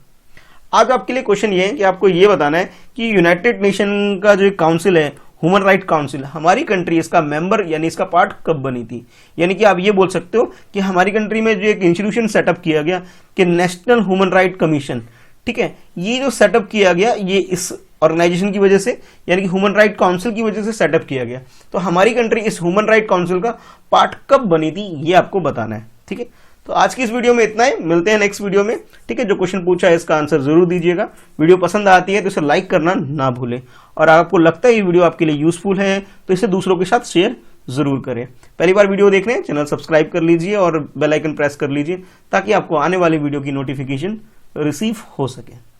आज आपके लिए क्वेश्चन ये है कि आपको ये बताना है कि यूनाइटेड नेशन का जो काउंसिल है, ह्यूमन राइट काउंसिल, हमारी कंट्री इसका मेंबर यानी इसका पार्ट कब बनी थी। यानी कि आप ये बोल सकते हो कि हमारी कंट्री में जो एक इंस्टीट्यूशन सेटअप किया गया कि नेशनल ह्यूमन राइट कमीशन, ठीक है, ये जो सेटअप किया गया ये इस ऑर्गेनाइजेशन की वजह से यानी कि ह्यूमन राइट काउंसिल की वजह से सेटअप किया गया। तो हमारी कंट्री इस ह्यूमन राइट काउंसिल का पार्ट कब बनी थी ये आपको बताना है, ठीक है। तो आज की इस वीडियो में इतना ही, मिलते हैं नेक्स्ट वीडियो में, ठीक है। जो क्वेश्चन पूछा है इसका आंसर जरूर दीजिएगा। वीडियो पसंद आती है तो इसे लाइक करना ना भूलें, और आपको लगता है ये वीडियो आपके लिए यूजफुल है तो इसे दूसरों के साथ शेयर जरूर करें। पहली बार वीडियो देख रहे हैं, चैनल सब्सक्राइब कर लीजिए और बेल आइकन प्रेस कर लीजिए ताकि आपको आने वाली वीडियो की नोटिफिकेशन रिसीव हो सके।